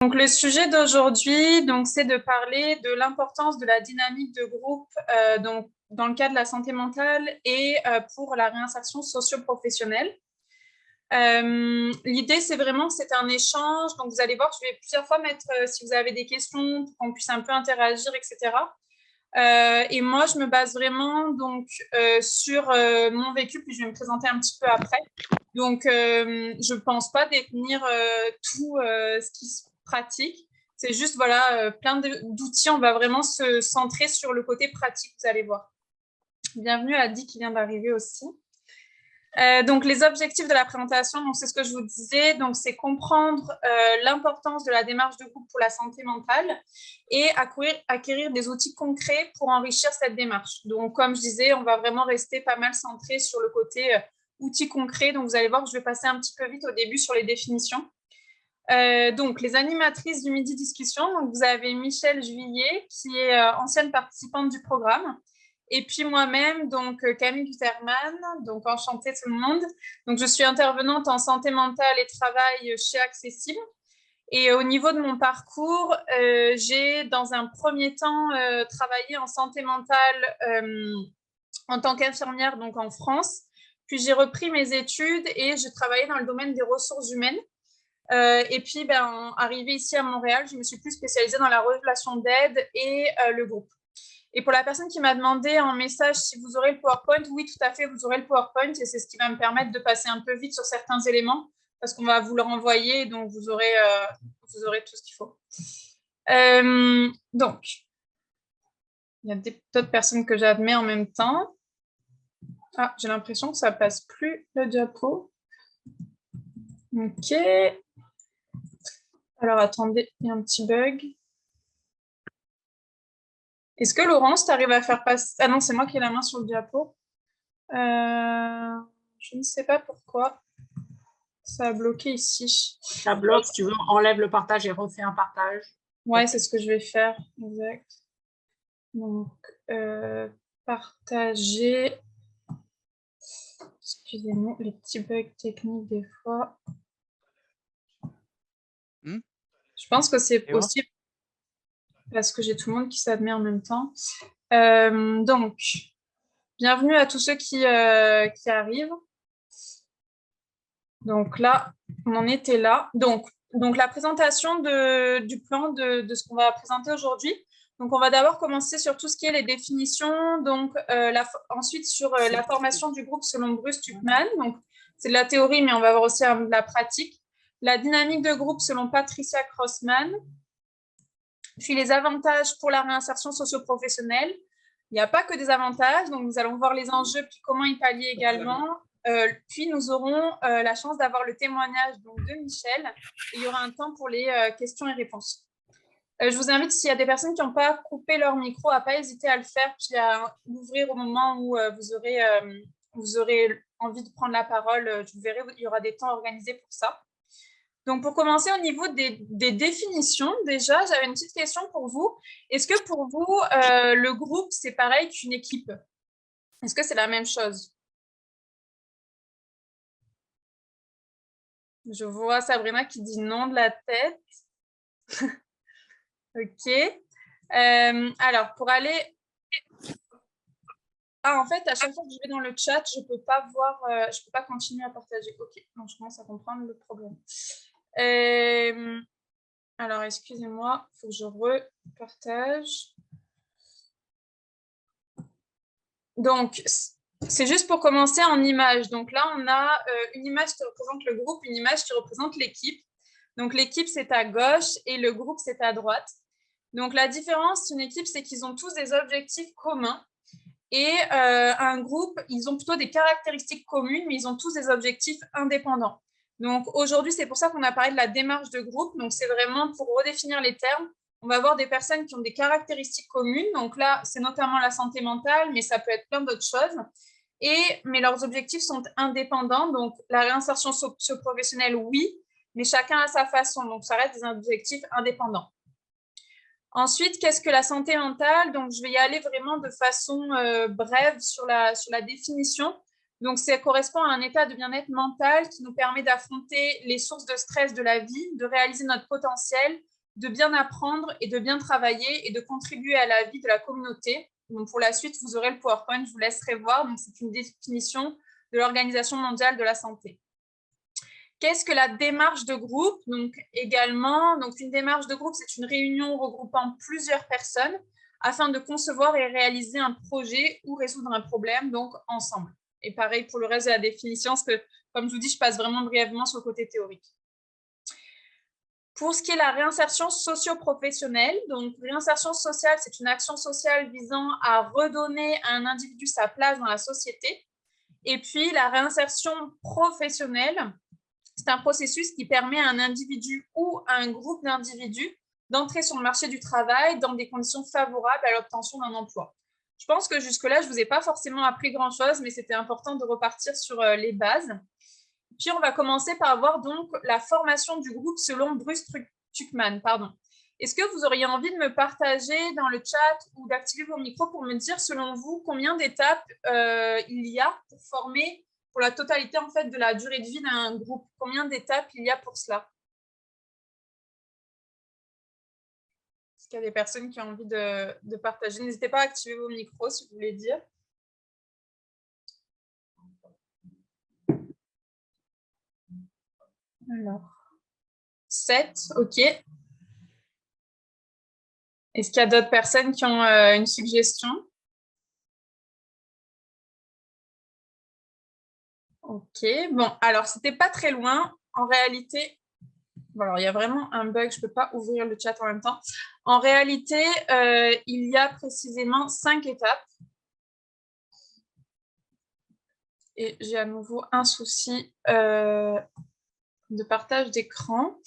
Donc, le sujet d'aujourd'hui, c'est de parler de l'importance de la dynamique de groupe donc, dans le cas de la santé mentale et pour la réinsertion socio-professionnelle. L'idée, c'est vraiment que c'est un échange. Donc, vous allez voir, je vais plusieurs fois mettre, si vous avez des questions, pour qu'on puisse un peu interagir, etc. Et moi, je me base vraiment sur mon vécu, puis je vais me présenter un petit peu après. Donc, je ne pense pas détenir tout ce qui se pratique. C'est juste, voilà, plein d'outils. On va vraiment se centrer sur le côté pratique, vous allez voir. Bienvenue à Adi qui vient d'arriver aussi. Donc, les objectifs de la présentation, c'est ce que je vous disais. Donc, c'est comprendre l'importance de la démarche de groupe pour la santé mentale et acquérir des outils concrets pour enrichir cette démarche. Donc, comme je disais, on va vraiment rester pas mal centré sur le côté outils concrets. Donc, vous allez voir que je vais passer un petit peu vite au début sur les définitions. Donc, les animatrices du Midi Discussion. Donc, vous avez Michèle Juillet, qui est ancienne participante du programme. Et puis moi-même, donc Camille Guterman, donc enchantée tout le monde. Donc, je suis intervenante en santé mentale et travail chez Accessible. Et au niveau de mon parcours, j'ai dans un premier temps travaillé en santé mentale en tant qu'infirmière donc en France. Puis j'ai repris mes études et j'ai travaillé dans le domaine des ressources humaines. Et puis, arrivée ici à Montréal, je me suis plus spécialisée dans la relation d'aide et le groupe. Et pour la personne qui m'a demandé en message si vous aurez le PowerPoint, oui, tout à fait, vous aurez le PowerPoint et c'est ce qui va me permettre de passer un peu vite sur certains éléments parce qu'on va vous le renvoyer, donc vous aurez tout ce qu'il faut. Donc, il y a d'autres personnes que j'admets en même temps. Ah, j'ai l'impression que ça ne passe plus le diapo. OK. Alors, attendez, il y a un petit bug. Est-ce que Laurence, tu arrives à faire passer... Ah non, c'est moi qui ai la main sur le diapo. Je ne sais pas pourquoi. Ça a bloqué ici. Ça bloque, si tu veux, enlève le partage et refais un partage. Ouais, c'est ce que je vais faire. Exact. Donc, partager. Excusez-moi, les petits bugs techniques des fois. Je pense que c'est possible parce que j'ai tout le monde qui s'admet en même temps. Donc, bienvenue à tous ceux qui arrivent. Donc là, on en était là. Donc la présentation du plan de ce qu'on va présenter aujourd'hui. Donc, on va d'abord commencer sur tout ce qui est les définitions. Donc, ensuite, sur la formation du groupe selon Bruce Tuckman. Donc, c'est de la théorie, mais on va voir aussi de la pratique. La dynamique de groupe selon Patricia Crossman. Puis, les avantages pour la réinsertion socio-professionnelle. Il n'y a pas que des avantages. Donc, nous allons voir les enjeux, puis comment y pallier également. Puis, nous aurons la chance d'avoir le témoignage de Michel. Et il y aura un temps pour les questions et réponses. Je vous invite, s'il y a des personnes qui n'ont pas coupé leur micro, à ne pas hésiter à le faire, puis à l'ouvrir au moment où vous aurez envie de prendre la parole. Vous verrez, il y aura des temps organisés pour ça. Donc, pour commencer, au niveau des définitions, déjà, j'avais une petite question pour vous. Est-ce que pour vous, le groupe, c'est pareil qu'une équipe? Est-ce que c'est la même chose? Je vois Sabrina qui dit non de la tête. OK. Alors, pour aller... Ah, en fait, à chaque fois que je vais dans le chat, je ne peux pas voir, je ne peux pas continuer à partager. OK, donc je commence à comprendre le problème. Alors, excusez-moi, il faut que je repartage. Donc, c'est juste pour commencer en image. Donc là, on a une image qui représente le groupe, une image qui représente l'équipe. Donc, l'équipe, c'est à gauche et le groupe, c'est à droite. Donc, la différence d'une équipe, c'est qu'ils ont tous des objectifs communs. Et un groupe, ils ont plutôt des caractéristiques communes, mais ils ont tous des objectifs indépendants. Donc, aujourd'hui, c'est pour ça qu'on a parlé de la démarche de groupe. Donc, c'est vraiment pour redéfinir les termes. On va avoir des personnes qui ont des caractéristiques communes. Donc là, c'est notamment la santé mentale, mais ça peut être plein d'autres choses. Mais leurs objectifs sont indépendants. Donc, la réinsertion socio-professionnelle, oui, mais chacun à sa façon. Donc, ça reste des objectifs indépendants. Ensuite, qu'est-ce que la santé mentale? Donc, je vais y aller vraiment de façon brève sur la définition. Donc, ça correspond à un état de bien-être mental qui nous permet d'affronter les sources de stress de la vie, de réaliser notre potentiel, de bien apprendre et de bien travailler et de contribuer à la vie de la communauté. Donc, pour la suite, vous aurez le PowerPoint, je vous laisserai voir. Donc, c'est une définition de l'Organisation mondiale de la santé. Qu'est-ce que la démarche de groupe? Donc, également, une démarche de groupe, c'est une réunion regroupant plusieurs personnes afin de concevoir et réaliser un projet ou résoudre un problème, donc ensemble. Et pareil pour le reste de la définition, parce que, comme je vous dis, je passe vraiment brièvement sur le côté théorique. Pour ce qui est de la réinsertion socio-professionnelle, donc réinsertion sociale, c'est une action sociale visant à redonner à un individu sa place dans la société. Et puis, la réinsertion professionnelle, c'est un processus qui permet à un individu ou à un groupe d'individus d'entrer sur le marché du travail dans des conditions favorables à l'obtention d'un emploi. Je pense que jusque-là, je ne vous ai pas forcément appris grand-chose, mais c'était important de repartir sur les bases. Puis, on va commencer par voir donc la formation du groupe selon Bruce Tuckman. Est-ce que vous auriez envie de me partager dans le chat ou d'activer vos micros pour me dire, selon vous, combien d'étapes il y a pour former, pour la totalité en fait, de la durée de vie d'un groupe? Combien d'étapes il y a pour cela? Est-ce qu'il y a des personnes qui ont envie de partager? N'hésitez pas à activer vos micros si vous voulez dire. Alors, 7, ok. Est-ce qu'il y a d'autres personnes qui ont une suggestion? Ok, bon, alors c'était pas très loin. En réalité, bon, alors il y a vraiment un bug, je ne peux pas ouvrir le chat en même temps. En réalité, il y a précisément 5 étapes. Et j'ai à nouveau un souci de partage d'écran.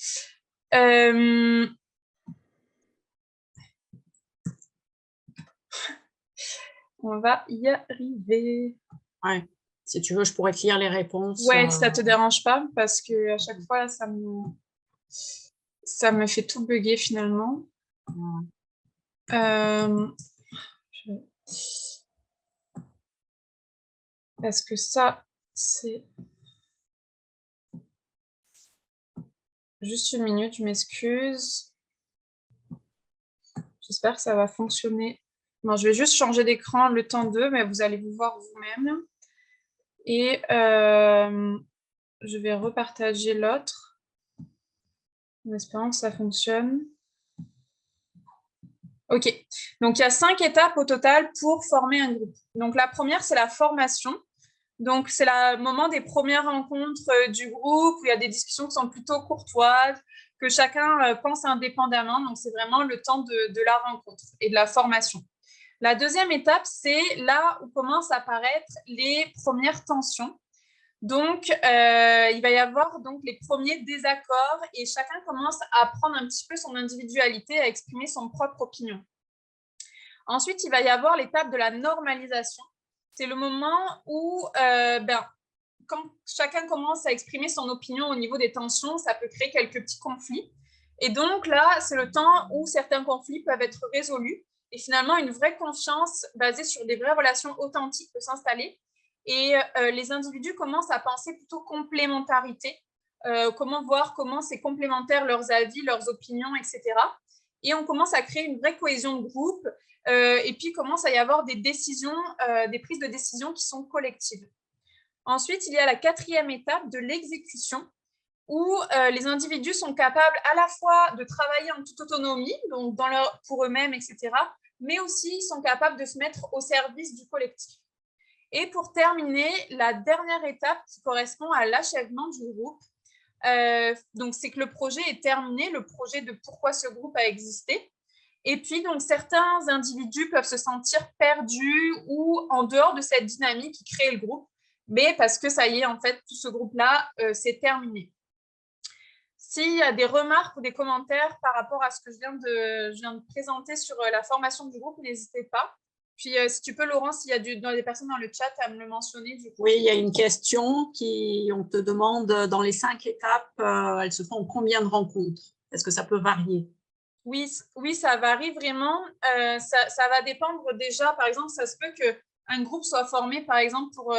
On va y arriver. Ouais. Si tu veux, je pourrais te lire les réponses. Ouais, si ça ne te dérange pas, parce qu'à chaque fois, ça me fait tout bugger finalement. Parce que ça, c'est... Juste une minute, je m'excuse. J'espère que ça va fonctionner. Bon, je vais juste changer d'écran le temps d'eux, mais vous allez vous voir vous-même. Et je vais repartager l'autre en espérant que ça fonctionne. Ok, donc il y a 5 étapes au total pour former un groupe. Donc la première, c'est la formation. Donc c'est le moment des premières rencontres du groupe où il y a des discussions qui sont plutôt courtoises, que chacun pense indépendamment. Donc c'est vraiment le temps de la rencontre et de la formation. La deuxième étape, c'est là où commencent à apparaître les premières tensions. Donc, il va y avoir donc les premiers désaccords et chacun commence à prendre un petit peu son individualité, à exprimer son propre opinion. Ensuite, il va y avoir l'étape de la normalisation. C'est le moment où, quand chacun commence à exprimer son opinion au niveau des tensions, ça peut créer quelques petits conflits. Et donc là, c'est le temps où certains conflits peuvent être résolus et finalement une vraie confiance basée sur des vraies relations authentiques peut s'installer. Et les individus commencent à penser plutôt complémentarité, comment c'est complémentaire leurs avis, leurs opinions, etc. Et on commence à créer une vraie cohésion de groupe et puis commence à y avoir des décisions, des prises de décision qui sont collectives. Ensuite, il y a la quatrième étape de l'exécution où les individus sont capables à la fois de travailler en toute autonomie, donc pour eux-mêmes, etc., mais aussi sont capables de se mettre au service du collectif. Et pour terminer, la dernière étape qui correspond à l'achèvement du groupe, donc c'est que le projet est terminé, le projet de pourquoi ce groupe a existé. Et puis, donc, certains individus peuvent se sentir perdus ou en dehors de cette dynamique qui crée le groupe, mais parce que ça y est, en fait, tout ce groupe-là, c'est terminé. S'il y a des remarques ou des commentaires par rapport à ce que je viens de présenter sur la formation du groupe, n'hésitez pas. Puis, si tu peux, Laurence, s'il y a des personnes dans le chat à me le mentionner. Du coup. Oui, il y a une question on te demande, dans les 5 étapes, elles se font combien de rencontres? Est-ce que ça peut varier? Oui, ça varie vraiment. Ça va dépendre déjà, par exemple, ça se peut que un groupe soit formé, par exemple, pour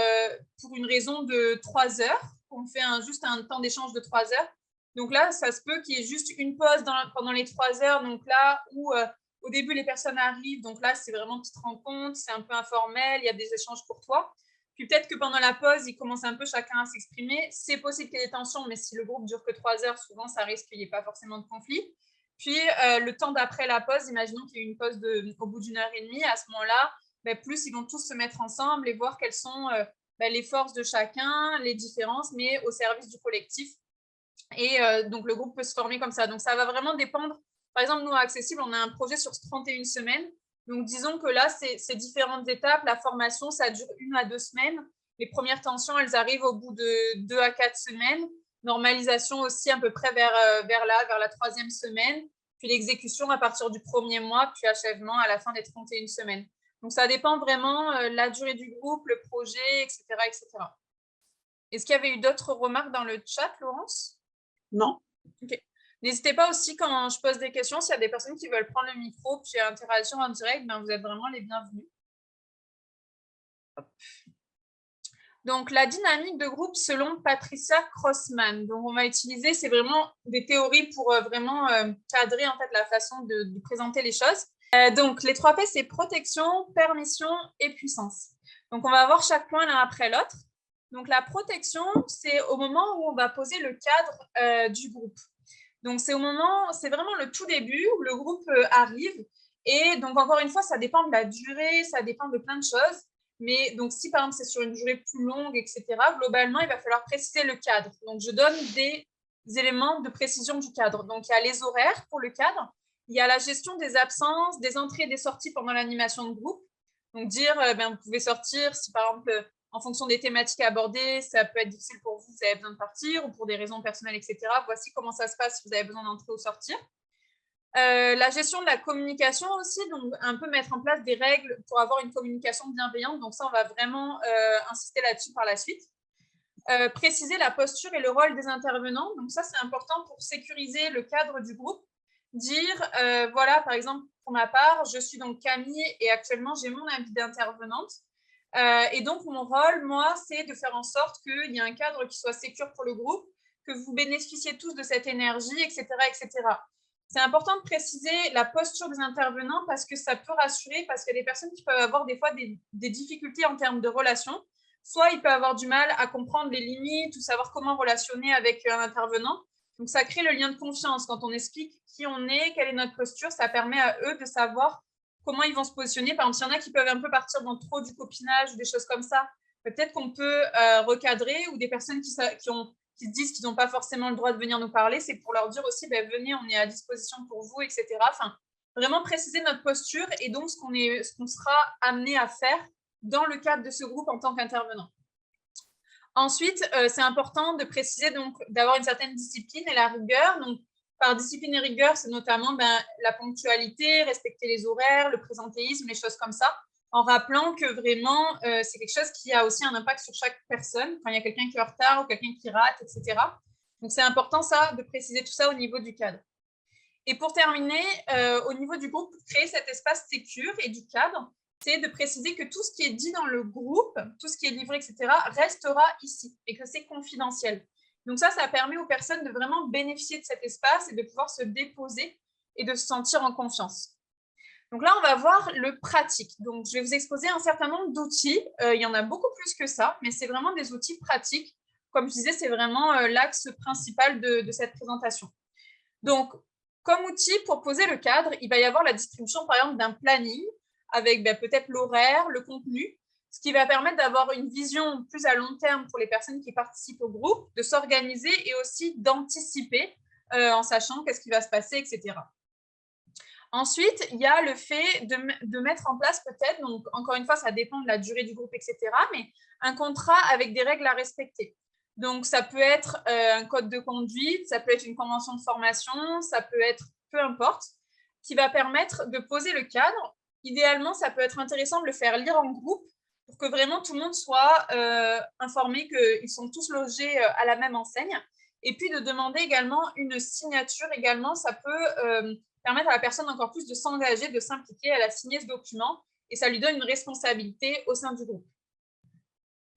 une raison de 3 heures, qu'on fait juste un temps d'échange de 3 heures. Donc là, ça se peut qu'il y ait juste une pause pendant les 3 heures. Donc là, où au début, les personnes arrivent. Donc là, c'est vraiment une petite rencontre, c'est un peu informel, il y a des échanges courtois. Puis peut-être que pendant la pause, ils commencent un peu chacun à s'exprimer. C'est possible qu'il y ait des tensions, mais si le groupe dure que 3 heures, souvent, ça risque qu'il n'y ait pas forcément de conflit. Puis le temps d'après la pause, imaginons qu'il y ait une pause au bout d'1 heure et demie. À ce moment-là, plus ils vont tous se mettre ensemble et voir quelles sont les forces de chacun, les différences, mais au service du collectif. Et donc, le groupe peut se former comme ça. Donc, ça va vraiment dépendre. Par exemple, nous, à Accessible, on a un projet sur 31 semaines. Donc, disons que là, ces différentes étapes, la formation, ça dure 1 à 2 semaines. Les premières tensions, elles arrivent au bout de 2 à 4 semaines. Normalisation aussi à peu près vers la 3e semaine. Puis l'exécution à partir du 1er mois, puis achèvement à la fin des 31 semaines. Donc, ça dépend vraiment de la durée du groupe, le projet, etc., etc. Est-ce qu'il y avait eu d'autres remarques dans le chat, Laurence? Non. Ok. N'hésitez pas aussi quand je pose des questions, s'il y a des personnes qui veulent prendre le micro puis interagir en direct, vous êtes vraiment les bienvenus. Hop. Donc, la dynamique de groupe selon Patricia Crossman. Donc, on va utiliser, c'est vraiment des théories pour vraiment cadrer en fait la façon de présenter les choses. Donc, les 3 P, c'est protection, permission et puissance. Donc, on va voir chaque point l'un après l'autre. Donc, la protection, c'est au moment où on va poser le cadre du groupe. Donc, c'est vraiment le tout début où le groupe arrive. Et donc, encore une fois, ça dépend de la durée, ça dépend de plein de choses. Mais donc, si par exemple, c'est sur une durée plus longue, etc., globalement, il va falloir préciser le cadre. Donc, je donne des éléments de précision du cadre. Donc, il y a les horaires pour le cadre. Il y a la gestion des absences, des entrées et des sorties pendant l'animation de groupe. Donc, dire, vous pouvez sortir si par exemple, en fonction des thématiques abordées, ça peut être difficile pour vous, vous avez besoin de partir ou pour des raisons personnelles, etc. Voici comment ça se passe si vous avez besoin d'entrer ou sortir. La gestion de la communication aussi, donc un peu mettre en place des règles pour avoir une communication bienveillante. Donc ça, on va vraiment insister là-dessus par la suite. Préciser la posture et le rôle des intervenants. Donc ça, c'est important pour sécuriser le cadre du groupe. Dire, voilà, par exemple, pour ma part, je suis donc Camille et actuellement, j'ai mon avis d'intervenante. Et donc, mon rôle, moi, c'est de faire en sorte qu'il y ait un cadre qui soit sécure pour le groupe, que vous bénéficiez tous de cette énergie, etc., etc. C'est important de préciser la posture des intervenants parce que ça peut rassurer, parce qu'il y a des personnes qui peuvent avoir des fois des difficultés en termes de relations. Soit ils peuvent avoir du mal à comprendre les limites ou savoir comment relationner avec un intervenant. Donc, ça crée le lien de confiance. Quand on explique qui on est, quelle est notre posture, ça permet à eux de savoir comment ils vont se positionner. Par exemple, s'il y en a qui peuvent un peu partir dans trop du copinage ou des choses comme ça, peut-être qu'on peut recadrer, ou des personnes qui se disent qu'ils n'ont pas forcément le droit de venir nous parler, c'est pour leur dire aussi, venez, on est à disposition pour vous, etc. Enfin, vraiment préciser notre posture et donc ce qu'on sera amené à faire dans le cadre de ce groupe en tant qu'intervenant. Ensuite, c'est important de préciser donc d'avoir une certaine discipline et la rigueur. Donc, par discipline et rigueur, c'est notamment la ponctualité, respecter les horaires, le présentéisme, les choses comme ça, en rappelant que vraiment, c'est quelque chose qui a aussi un impact sur chaque personne, quand il y a quelqu'un qui est en retard ou quelqu'un qui rate, etc. Donc, c'est important, ça, de préciser tout ça au niveau du cadre. Et pour terminer, au niveau du groupe, créer cet espace sécure et du cadre, c'est de préciser que tout ce qui est dit dans le groupe, tout ce qui est livré, etc., restera ici et que c'est confidentiel. Donc ça permet aux personnes de vraiment bénéficier de cet espace et de pouvoir se déposer et de se sentir en confiance. Donc là, on va voir le pratique. Donc, je vais vous exposer un certain nombre d'outils. Il y en a beaucoup plus que ça, mais c'est vraiment des outils pratiques. Comme je disais, c'est vraiment l'axe principal de cette présentation. Donc, comme outil pour poser le cadre, il va y avoir la distribution, par exemple, d'un planning avec peut-être l'horaire, le contenu, ce qui va permettre d'avoir une vision plus à long terme pour les personnes qui participent au groupe, de s'organiser et aussi d'anticiper en sachant qu'est-ce qui va se passer, etc. Ensuite, il y a le fait de mettre en place peut-être, donc encore une fois, ça dépend de la durée du groupe, etc., mais un contrat avec des règles à respecter. Donc, ça peut être un code de conduite, ça peut être une convention de formation, ça peut être peu importe, qui va permettre de poser le cadre. Idéalement, ça peut être intéressant de le faire lire en groupe pour que vraiment tout le monde soit informé qu'ils sont tous logés à la même enseigne. Et puis, de demander également une signature également, ça peut permettre à la personne encore plus de s'engager, de s'impliquer. Elle a signé ce document et ça lui donne une responsabilité au sein du groupe.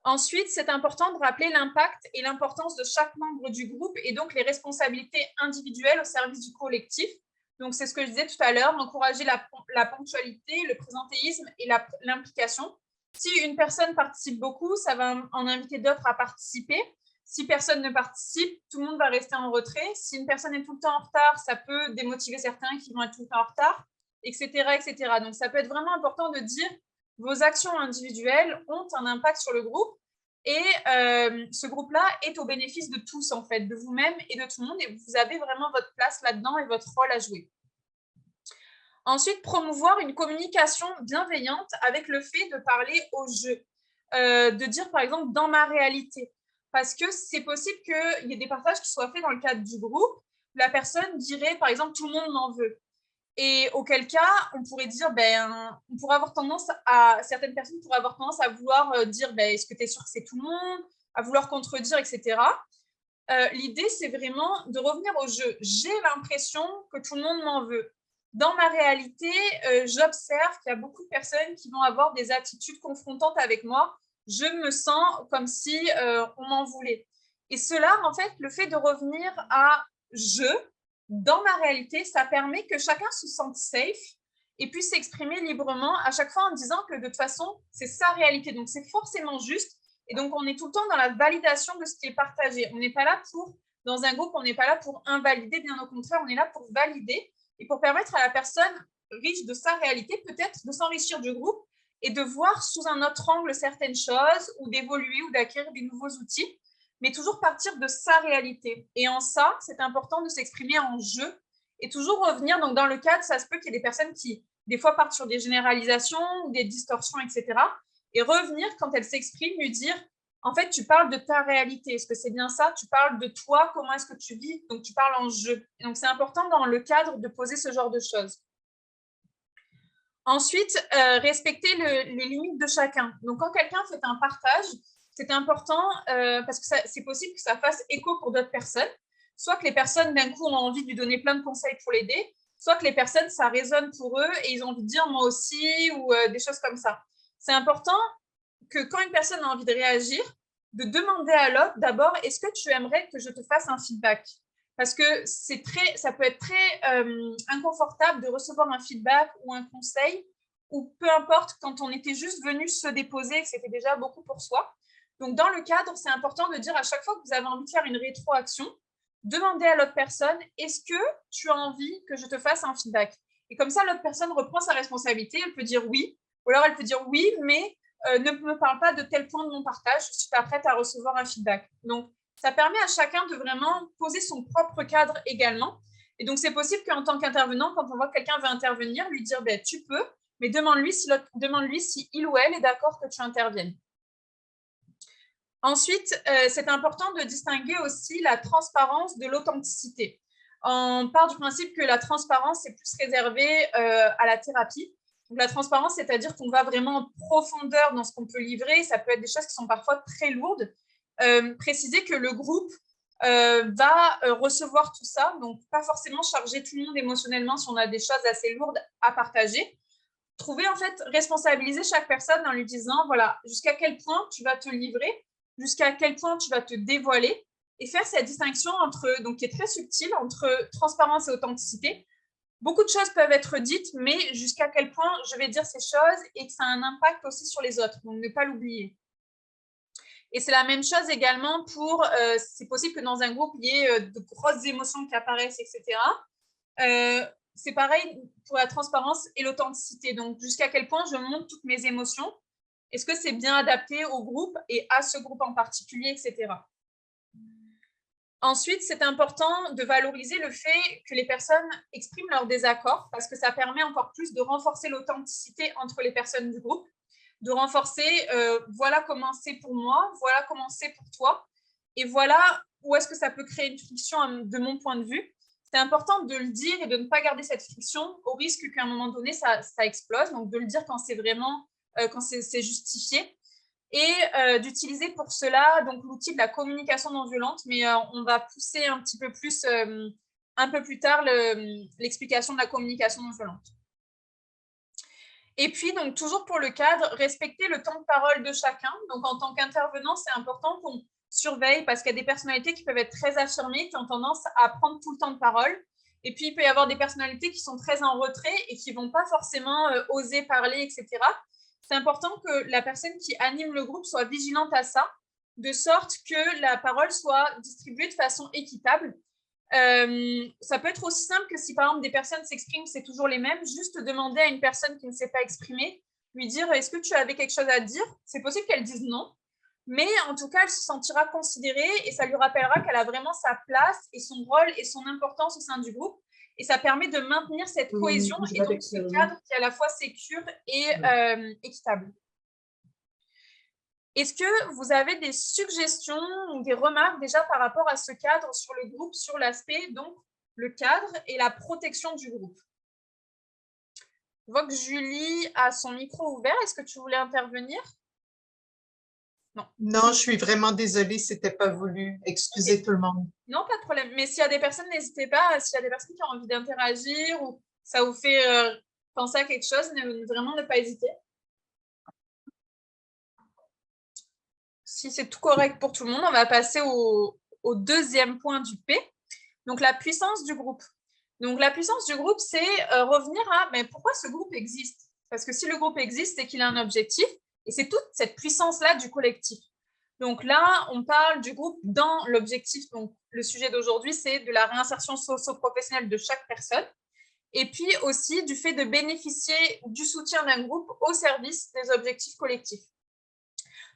Ensuite, c'est important de rappeler l'impact et l'importance de chaque membre du groupe et donc les responsabilités individuelles au service du collectif. Donc, c'est ce que je disais tout à l'heure, encourager la ponctualité, le présentéisme et l'implication. Si une personne participe beaucoup, ça va en inviter d'autres à participer. Si personne ne participe, tout le monde va rester en retrait. Si une personne est tout le temps en retard, ça peut démotiver certains qui vont être tout le temps en retard, etc., etc. Donc, ça peut être vraiment important de dire vos actions individuelles ont un impact sur le groupe et ce groupe-là est au bénéfice de tous, en fait, de vous-même et de tout le monde, et vous avez vraiment votre place là-dedans et votre rôle à jouer. Ensuite, promouvoir une communication bienveillante avec le fait de parler au jeu, de dire par exemple dans ma réalité, parce que c'est possible qu'il y ait des partages qui soient faits dans le cadre du groupe, la personne dirait par exemple tout le monde m'en veut. Et auquel cas, on pourrait dire, on pourrait avoir tendance certaines personnes pourraient avoir tendance à vouloir dire, est-ce que tu es sûr que c'est tout le monde, à vouloir contredire, etc. L'idée, c'est vraiment de revenir au jeu. J'ai l'impression que tout le monde m'en veut. Dans ma réalité, j'observe qu'il y a beaucoup de personnes qui vont avoir des attitudes confrontantes avec moi. Je me sens comme si on m'en voulait. Et cela, en fait, le fait de revenir à « je », dans ma réalité, ça permet que chacun se sente safe et puisse s'exprimer librement à chaque fois en disant que de toute façon, c'est sa réalité. Donc, c'est forcément juste. Et donc, on est tout le temps dans la validation de ce qui est partagé. On n'est pas là pour, dans un groupe, on n'est pas là pour invalider, bien au contraire, on est là pour valider et pour permettre à la personne riche de sa réalité, peut-être, de s'enrichir du groupe et de voir sous un autre angle certaines choses ou d'évoluer ou d'acquérir des nouveaux outils, mais toujours partir de sa réalité. Et en ça, c'est important de s'exprimer en jeu et toujours revenir. Donc, dans le cadre, ça se peut qu'il y ait des personnes qui, des fois, partent sur des généralisations ou des distorsions, etc. Et revenir, quand elles s'expriment, lui dire, en fait, tu parles de ta réalité. Est-ce que c'est bien ça? Tu parles de toi, comment est-ce que tu vis? Donc, tu parles en jeu. Et donc, c'est important dans le cadre de poser ce genre de choses. Ensuite, respecter les limites de chacun. Donc, quand quelqu'un fait un partage, c'est important parce que c'est possible que ça fasse écho pour d'autres personnes. Soit que les personnes, d'un coup, ont envie de lui donner plein de conseils pour l'aider, soit que les personnes, ça résonne pour eux et ils ont envie de dire « moi aussi » ou des choses comme ça. C'est important que quand une personne a envie de réagir, de demander à l'autre d'abord « est-ce que tu aimerais que je te fasse un feedback ?» Parce que ça peut être très inconfortable de recevoir un feedback ou un conseil, ou peu importe, quand on était juste venu se déposer et que c'était déjà beaucoup pour soi. Donc, dans le cadre, c'est important de dire à chaque fois que vous avez envie de faire une rétroaction, demandez à l'autre personne, est-ce que tu as envie que je te fasse un feedback? Et comme ça, l'autre personne reprend sa responsabilité, elle peut dire oui, ou alors elle peut dire oui, mais ne me parle pas de tel point de mon partage, je ne suis pas prête à recevoir un feedback. Donc, ça permet à chacun de vraiment poser son propre cadre également. Et donc, c'est possible qu'en tant qu'intervenant, quand on voit que quelqu'un veut intervenir, lui dire tu peux, mais demande-lui si il ou elle est d'accord que tu interviennes. Ensuite, c'est important de distinguer aussi la transparence de l'authenticité. On part du principe que la transparence est plus réservée à la thérapie. Donc, la transparence, c'est-à-dire qu'on va vraiment en profondeur dans ce qu'on peut livrer. Ça peut être des choses qui sont parfois très lourdes. Préciser que le groupe va recevoir tout ça, donc pas forcément charger tout le monde émotionnellement si on a des choses assez lourdes à partager. Trouver, en fait, responsabiliser chaque personne en lui disant, voilà, jusqu'à quel point tu vas te livrer, jusqu'à quel point tu vas te dévoiler, et faire cette distinction donc qui est très subtile entre transparence et authenticité. Beaucoup de choses peuvent être dites, mais jusqu'à quel point je vais dire ces choses et que ça a un impact aussi sur les autres, donc ne pas l'oublier. Et c'est la même chose également pour, c'est possible que dans un groupe, il y ait de grosses émotions qui apparaissent, etc. C'est pareil pour la transparence et l'authenticité. Donc, jusqu'à quel point je montre toutes mes émotions? Est-ce que c'est bien adapté au groupe et à ce groupe en particulier, etc. Ensuite, c'est important de valoriser le fait que les personnes expriment leur désaccord parce que ça permet encore plus de renforcer l'authenticité entre les personnes du groupe, de renforcer voilà comment c'est pour moi, voilà comment c'est pour toi, et voilà où est-ce que ça peut créer une friction de mon point de vue. C'est important de le dire et de ne pas garder cette friction au risque qu'à un moment donné, ça explose. Donc, de le dire quand c'est vraiment, quand c'est justifié. Et d'utiliser pour cela donc l'outil de la communication non violente, mais on va pousser un petit peu plus, un peu plus tard, l'explication de la communication non violente. Et puis, donc, toujours pour le cadre, respecter le temps de parole de chacun. Donc, en tant qu'intervenant, c'est important qu'on surveille parce qu'il y a des personnalités qui peuvent être très affirmées, qui ont tendance à prendre tout le temps de parole. Et puis, il peut y avoir des personnalités qui sont très en retrait et qui ne vont pas forcément oser parler, etc. C'est important que la personne qui anime le groupe soit vigilante à ça, de sorte que la parole soit distribuée de façon équitable. Ça peut être aussi simple que si par exemple des personnes s'expriment, c'est toujours les mêmes, juste demander à une personne qui ne s'est pas exprimée, lui dire est-ce que tu avais quelque chose à dire? C'est possible qu'elle dise non, mais en tout cas, elle se sentira considérée et ça lui rappellera qu'elle a vraiment sa place et son rôle et son importance au sein du groupe. Et ça permet de maintenir cette cohésion et donc ce cadre qui est à la fois sécure et équitable. Est-ce que vous avez des suggestions ou des remarques déjà par rapport à ce cadre sur le groupe, sur l'aspect, donc, le cadre et la protection du groupe? Je vois que Julie a son micro ouvert. Est-ce que tu voulais intervenir? Non. Non, je suis vraiment désolée, c'était pas voulu. Excusez okay. Tout le monde. Non, pas de problème. Mais s'il y a des personnes, n'hésitez pas. S'il y a des personnes qui ont envie d'interagir ou ça vous fait penser à quelque chose, vraiment ne pas hésiter. Si c'est tout correct pour tout le monde, on va passer au deuxième point du P, donc la puissance du groupe. Donc la puissance du groupe, c'est revenir à mais pourquoi ce groupe existe? Parce que si le groupe existe, c'est qu'il a un objectif et c'est toute cette puissance-là du collectif. Donc là, on parle du groupe dans l'objectif. Donc le sujet d'aujourd'hui, c'est de la réinsertion socio-professionnelle de chaque personne et puis aussi du fait de bénéficier du soutien d'un groupe au service des objectifs collectifs.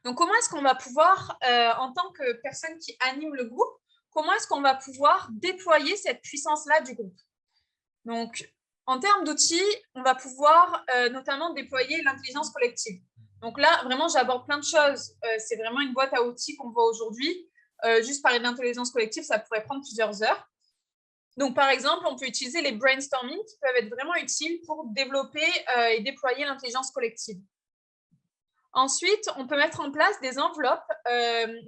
Donc, comment est-ce qu'on va pouvoir, en tant que personne qui anime le groupe, comment est-ce qu'on va pouvoir déployer cette puissance-là du groupe? Donc, en termes d'outils, on va pouvoir notamment déployer l'intelligence collective. Donc là, vraiment, j'aborde plein de choses. C'est vraiment une boîte à outils qu'on voit aujourd'hui. Juste parler d'intelligence collective, ça pourrait prendre plusieurs heures. Donc, par exemple, on peut utiliser les brainstorming qui peuvent être vraiment utiles pour développer et déployer l'intelligence collective. Ensuite, on peut mettre en place des enveloppes.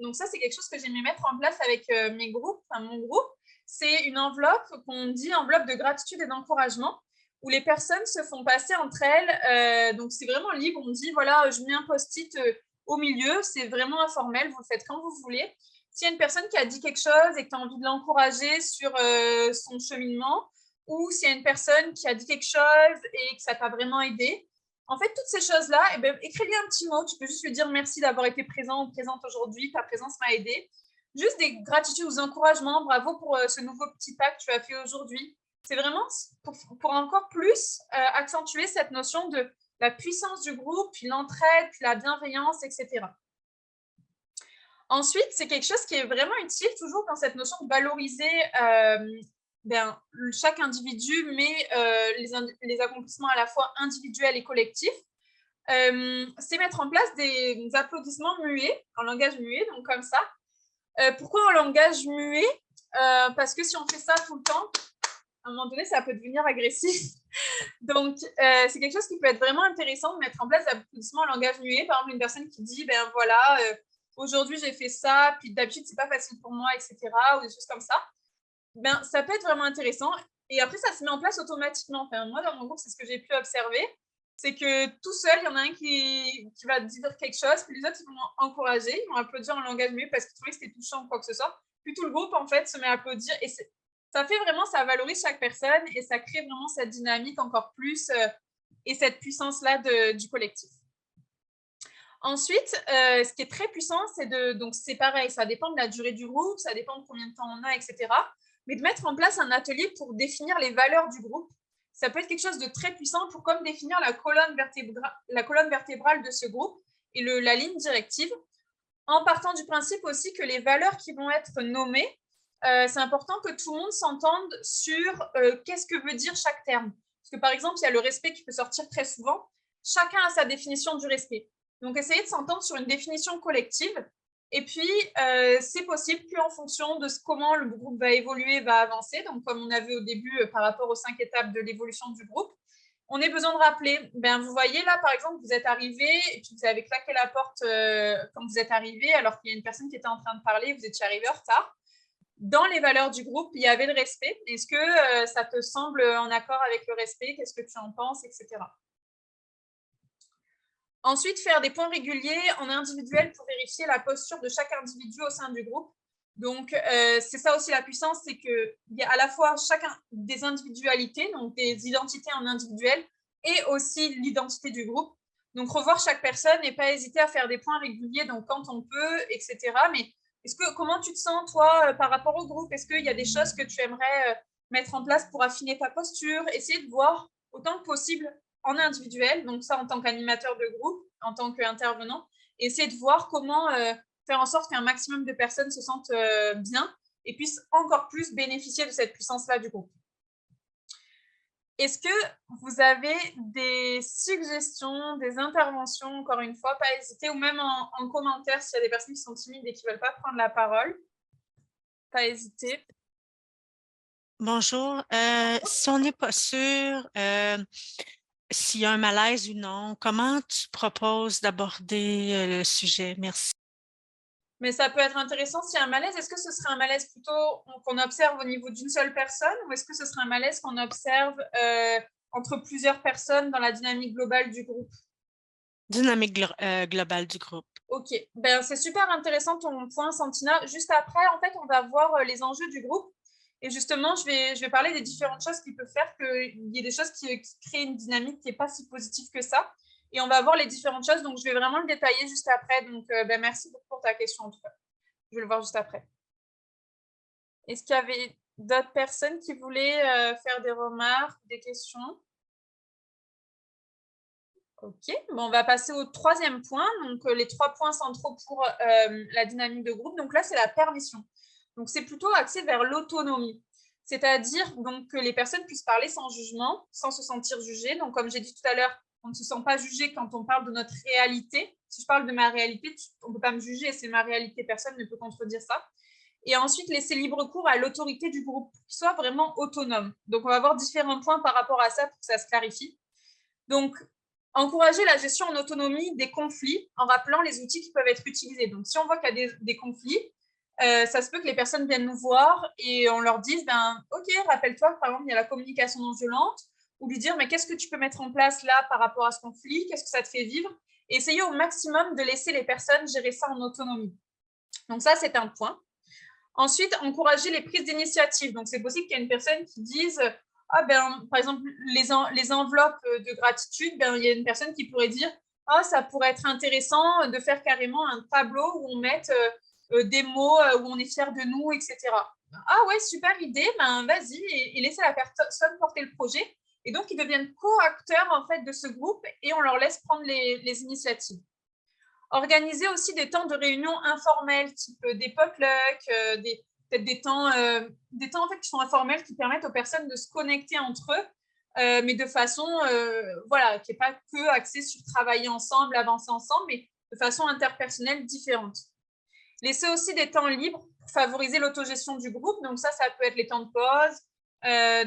Donc ça, c'est quelque chose que j'aimais mettre en place avec mes groupes, enfin mon groupe. C'est une enveloppe qu'on dit enveloppe de gratitude et d'encouragement, où les personnes se font passer entre elles. Donc c'est vraiment libre. On dit, voilà, je mets un post-it au milieu. C'est vraiment informel. Vous le faites quand vous voulez. S'il y a une personne qui a dit quelque chose et que tu as envie de l'encourager sur son cheminement, ou s'il y a une personne qui a dit quelque chose et que ça t'a vraiment aidé, en fait, toutes ces choses-là, eh ben, écris-lui un petit mot. Tu peux juste lui dire merci d'avoir été présent ou présente aujourd'hui. Ta présence m'a aidé. Juste des gratitudes ou des encouragements. Bravo pour ce nouveau petit pas que tu as fait aujourd'hui. C'est vraiment pour encore plus accentuer cette notion de la puissance du groupe, puis l'entraide, puis la bienveillance, etc. Ensuite, c'est quelque chose qui est vraiment utile, toujours dans cette notion de valoriser chaque individu, mais les accomplissements à la fois individuels et collectifs. C'est mettre en place des applaudissements muets, en langage muet, donc comme ça. Pourquoi en langage muet? Parce que si on fait ça tout le temps, à un moment donné, ça peut devenir agressif. Donc, c'est quelque chose qui peut être vraiment intéressant de mettre en place des applaudissements en langage muet. Par exemple, une personne qui dit, ben voilà, aujourd'hui j'ai fait ça, puis d'habitude c'est pas facile pour moi, etc. ou des choses comme ça. Ben, ça peut être vraiment intéressant. Et après, ça se met en place automatiquement. Enfin, moi, dans mon groupe, c'est ce que j'ai pu observer. C'est que tout seul, il y en a un qui va dire quelque chose, puis les autres, ils vont encourager, ils vont applaudir en langage muet parce qu'ils trouvaient que c'était touchant ou quoi que ce soit. Puis tout le groupe, en fait, se met à applaudir. Et ça fait vraiment, ça valorise chaque personne et ça crée vraiment cette dynamique encore plus et cette puissance-là du collectif. Ensuite, ce qui est très puissant, donc c'est pareil, ça dépend de la durée du groupe, ça dépend de combien de temps on a, etc. Mais de mettre en place un atelier pour définir les valeurs du groupe, ça peut être quelque chose de très puissant pour comme définir la colonne vertébrale de ce groupe et la ligne directive, en partant du principe aussi que les valeurs qui vont être nommées, c'est important que tout le monde s'entende sur qu'est-ce que veut dire chaque terme. Parce que par exemple, il y a le respect qui peut sortir très souvent. Chacun a sa définition du respect. Donc, essayez de s'entendre sur une définition collective. Et puis, c'est possible qu'en fonction de comment le groupe va évoluer, va avancer, donc comme on a vu au début par rapport aux 5 étapes de l'évolution du groupe, on a besoin de rappeler. Ben, vous voyez là, par exemple, vous êtes arrivé et puis vous avez claqué la porte quand vous êtes arrivé, alors qu'il y a une personne qui était en train de parler, vous étiez arrivé en retard. Dans les valeurs du groupe, il y avait le respect. Est-ce que ça te semble en accord avec le respect? Qu'est-ce que tu en penses, etc. Ensuite, faire des points réguliers en individuel pour vérifier la posture de chaque individu au sein du groupe. Donc, c'est ça aussi la puissance, c'est qu'il y a à la fois chacun des individualités, donc des identités en individuel, et aussi l'identité du groupe. Donc, revoir chaque personne et pas hésiter à faire des points réguliers, donc quand on peut, etc. Mais comment tu te sens, toi, par rapport au groupe? Est-ce qu'il y a des choses que tu aimerais mettre en place pour affiner ta posture? Essayer de voir autant que possible en individuel, donc ça en tant qu'animateur de groupe, en tant qu'intervenant, essayer de voir comment faire en sorte qu'un maximum de personnes se sentent bien et puissent encore plus bénéficier de cette puissance-là du groupe. Est-ce que vous avez des suggestions, des interventions, encore une fois, pas hésiter, ou même en commentaire s'il y a des personnes qui sont timides et qui ne veulent pas prendre la parole, pas hésiter. Bonjour. Si on n'est pas sûr s'il y a un malaise ou non, comment tu proposes d'aborder le sujet? Merci. Mais ça peut être intéressant s'il y a un malaise. Est-ce que ce serait un malaise plutôt qu'on observe au niveau d'une seule personne ou est-ce que ce serait un malaise qu'on observe entre plusieurs personnes dans la dynamique globale du groupe? Dynamique globale du groupe. Ok, ben, c'est super intéressant ton point, Santina. Juste après, en fait, on va voir les enjeux du groupe. Et justement, je vais parler des différentes choses qui peuvent faire qu'il y ait des choses qui créent une dynamique qui n'est pas si positive que ça. Et on va voir les différentes choses. Donc, je vais vraiment le détailler juste après. Donc, ben, merci beaucoup pour ta question, en tout cas. Je vais le voir juste après. Est-ce qu'il y avait d'autres personnes qui voulaient faire des remarques, des questions? Ok, bon, on va passer au troisième point. Donc, les 3 points centraux pour la dynamique de groupe. Donc là, c'est la permission. Donc, c'est plutôt axé vers l'autonomie. C'est-à-dire donc, que les personnes puissent parler sans jugement, sans se sentir jugées. Donc, comme j'ai dit tout à l'heure, on ne se sent pas jugé quand on parle de notre réalité. Si je parle de ma réalité, on ne peut pas me juger, c'est ma réalité, personne ne peut contredire ça. Et ensuite, laisser libre cours à l'autorité du groupe, pour qu'il soit vraiment autonome. Donc, on va voir différents points par rapport à ça pour que ça se clarifie. Donc, encourager la gestion en autonomie des conflits en rappelant les outils qui peuvent être utilisés. Donc, si on voit qu'il y a des conflits, ça se peut que les personnes viennent nous voir et on leur dise, ok, rappelle-toi, par exemple, il y a la communication non violente, ou lui dire, mais qu'est-ce que tu peux mettre en place là par rapport à ce conflit? Qu'est-ce que ça te fait vivre? Et essayer au maximum de laisser les personnes gérer ça en autonomie. Donc ça, c'est un point. Ensuite, encourager les prises d'initiative. Donc, c'est possible qu'il y ait une personne qui dise, par exemple, les enveloppes de gratitude, il y a une personne qui pourrait dire, ça pourrait être intéressant de faire carrément un tableau où on met des mots, où on est fier de nous, etc. Ah ouais, super idée, vas-y, et laissez la personne porter le projet. Et donc, ils deviennent co-acteurs en fait de ce groupe et on leur laisse prendre les initiatives. Organiser aussi des temps de réunion informels, type des potlucks, peut-être des temps en fait, qui sont informels, qui permettent aux personnes de se connecter entre eux, mais de façon qui n'est pas que axée sur travailler ensemble, avancer ensemble, mais de façon interpersonnelle différente. Laisser aussi des temps libres pour favoriser l'autogestion du groupe. Donc ça peut être les temps de pause.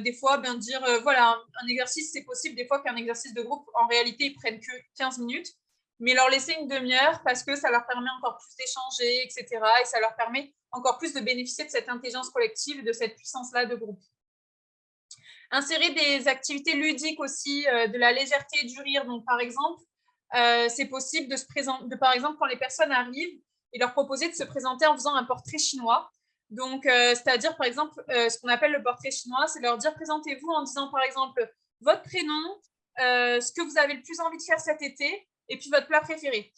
Des fois, dire, un exercice, c'est possible des fois qu'un exercice de groupe, en réalité, ils prennent que 15 minutes. Mais leur laisser une demi-heure parce que ça leur permet encore plus d'échanger, etc. Et ça leur permet encore plus de bénéficier de cette intelligence collective et de cette puissance-là de groupe. Insérer des activités ludiques aussi, de la légèreté et du rire. Donc, par exemple, c'est possible de se présenter, par exemple, quand les personnes arrivent, et leur proposer de se présenter en faisant un portrait chinois. Donc, c'est-à-dire, par exemple, ce qu'on appelle le portrait chinois, c'est leur dire, présentez-vous en disant, par exemple, votre prénom, ce que vous avez le plus envie de faire cet été, et puis votre plat préféré.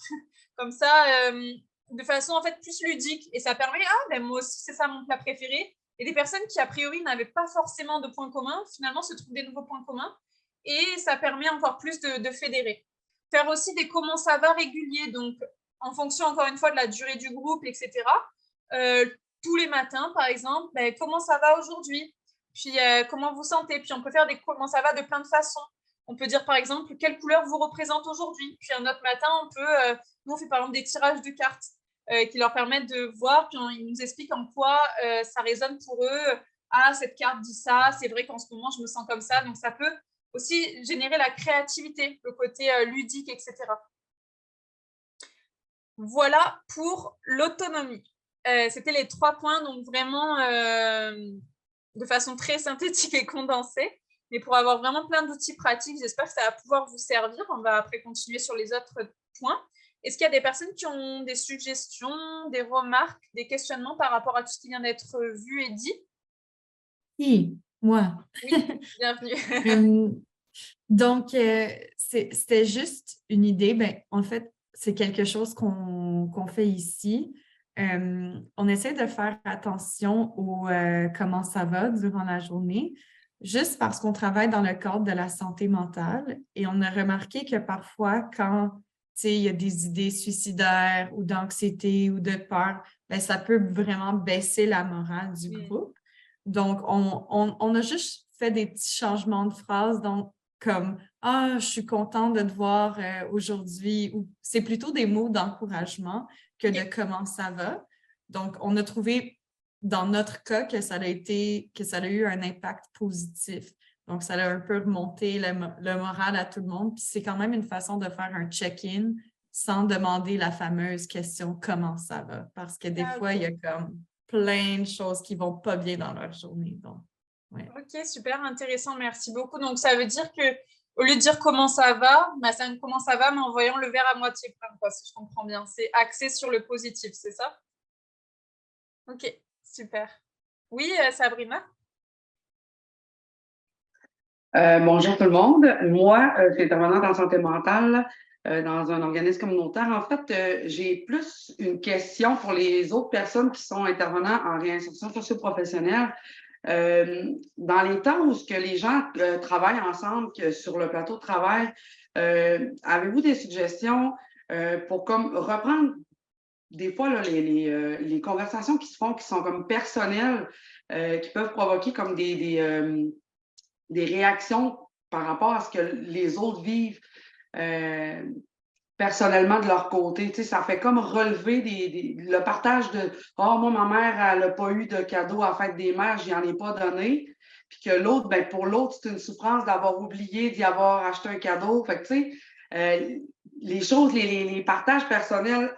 Comme ça, de façon en fait plus ludique. Et ça permet, moi aussi, c'est ça mon plat préféré. Et des personnes qui, a priori, n'avaient pas forcément de points communs, finalement, se trouvent des nouveaux points communs. Et ça permet encore plus de fédérer. Faire aussi des comment ça va réguliers. Donc, en fonction, encore une fois, de la durée du groupe, etc. Tous les matins, par exemple, comment ça va aujourd'hui? Puis, comment vous sentez? Puis, on peut faire des comment ça va de plein de façons. On peut dire, par exemple, quelle couleur vous représente aujourd'hui. Puis, un autre matin, nous, on fait par exemple des tirages de cartes qui leur permettent de voir. Puis, ils nous expliquent en quoi ça résonne pour eux. Cette carte dit ça. C'est vrai qu'en ce moment, je me sens comme ça. Donc, ça peut aussi générer la créativité, le côté ludique, etc. Voilà pour l'autonomie. C'était les 3 points, donc vraiment de façon très synthétique et condensée. Mais pour avoir vraiment plein d'outils pratiques, j'espère que ça va pouvoir vous servir. On va après continuer sur les autres point. Est-ce qu'il y a des personnes qui ont des suggestions, des remarques, des questionnements par rapport à tout ce qui vient d'être vu et dit? Oui, moi. Oui, bienvenue. Donc, c'était juste une idée. Ben, en fait, c'est quelque chose qu'on fait ici. On essaie de faire attention au comment ça va durant la journée, juste parce qu'on travaille dans le cadre de la santé mentale et on a remarqué que parfois, quand il y a des idées suicidaires ou d'anxiété ou de peur, ben, ça peut vraiment baisser la morale du groupe. Donc, on a juste fait des petits changements de phrases, donc comme « Ah, je suis contente de te voir aujourd'hui » ou c'est plutôt des mots d'encouragement que de « Comment ça va ». Donc, on a trouvé dans notre cas que ça a eu un impact positif. Donc, ça a un peu remonté le moral à tout le monde. Puis c'est quand même une façon de faire un check-in sans demander la fameuse question « Comment ça va ?» Parce que des fois, il y a comme plein de choses qui vont pas bien dans leur journée. Donc, ouais. Ok, super intéressant, merci beaucoup. Donc, ça veut dire que au lieu de dire comment ça va, bah, c'est comment ça va, mais en voyant le verre à moitié plein, quoi, si je comprends bien. C'est axé sur le positif, c'est ça? Ok, super. Oui, Sabrina? Bonjour tout le monde. Moi, je suis intervenante en santé mentale dans un organisme communautaire. En fait, j'ai plus une question pour les autres personnes qui sont intervenants en réinsertion socio-professionnelle. Dans les temps où les gens travaillent ensemble sur le plateau de travail, avez-vous des suggestions pour comme reprendre des fois là, les conversations qui se font, qui sont comme personnelles, qui peuvent provoquer comme des réactions par rapport à ce que les autres vivent personnellement de leur côté. Tu sais, ça fait comme relever le partage de « Ah, moi, ma mère, elle n'a pas eu de cadeau à la fête des mères, je n'y en ai pas donné. » Puis que l'autre, ben pour l'autre, c'est une souffrance d'avoir oublié d'y avoir acheté un cadeau. Fait que, tu sais, les choses, les partages personnels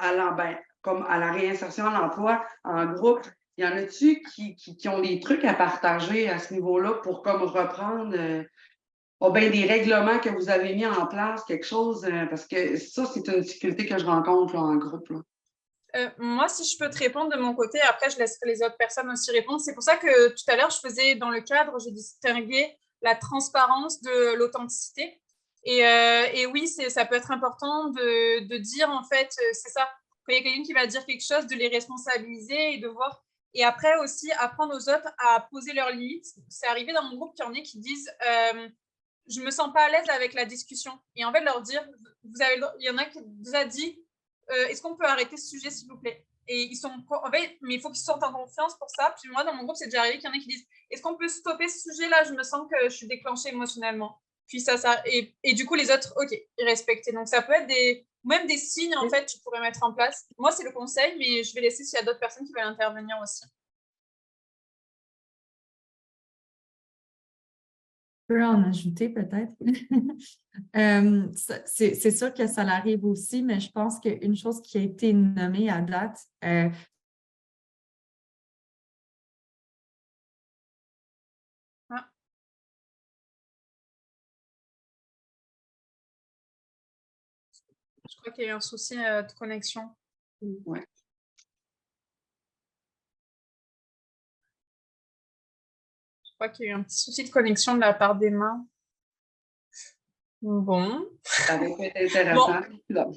comme à la réinsertion à l'emploi en groupe, y en a-tu qui ont des trucs à partager à ce niveau-là pour comme reprendre des règlements que vous avez mis en place, quelque chose, parce que ça, c'est une difficulté que je rencontre là, en groupe. Là. Moi, si je peux te répondre de mon côté, après, je laisserai les autres personnes aussi répondre. C'est pour ça que tout à l'heure, je faisais dans le cadre, j'ai distingué la transparence de l'authenticité. Et oui, ça peut être important de dire, en fait, c'est ça. Quand il y a quelqu'un qui va dire quelque chose, de les responsabiliser et de voir. Et après aussi, apprendre aux autres à poser leurs limites. C'est arrivé dans mon groupe qu'il y en a qui disent je me sens pas à l'aise avec la discussion. Et en fait, leur dire, il y en a qui nous a dit, est-ce qu'on peut arrêter ce sujet, s'il vous plaît? Et ils sont, en fait, mais il faut qu'ils se sentent en confiance pour ça. Puis moi, dans mon groupe, c'est déjà arrivé qu'il y en a qui disent, est-ce qu'on peut stopper ce sujet-là? Je me sens que je suis déclenchée émotionnellement. Puis et du coup, les autres, ok, ils respectent. Donc, ça peut être même des signes, en fait, tu pourrais mettre en place. Moi, c'est le conseil, mais je vais laisser s'il y a d'autres personnes qui veulent intervenir aussi. Je peux en ajouter peut-être. C'est sûr que ça arrive aussi, mais je pense qu'une chose qui a été nommée à date, Je crois qu'il y a eu un souci de connexion. Ouais. Je crois qu'il y a eu un petit souci de connexion de la part d'Emma. Bon. Ça va être intéressant. Bon.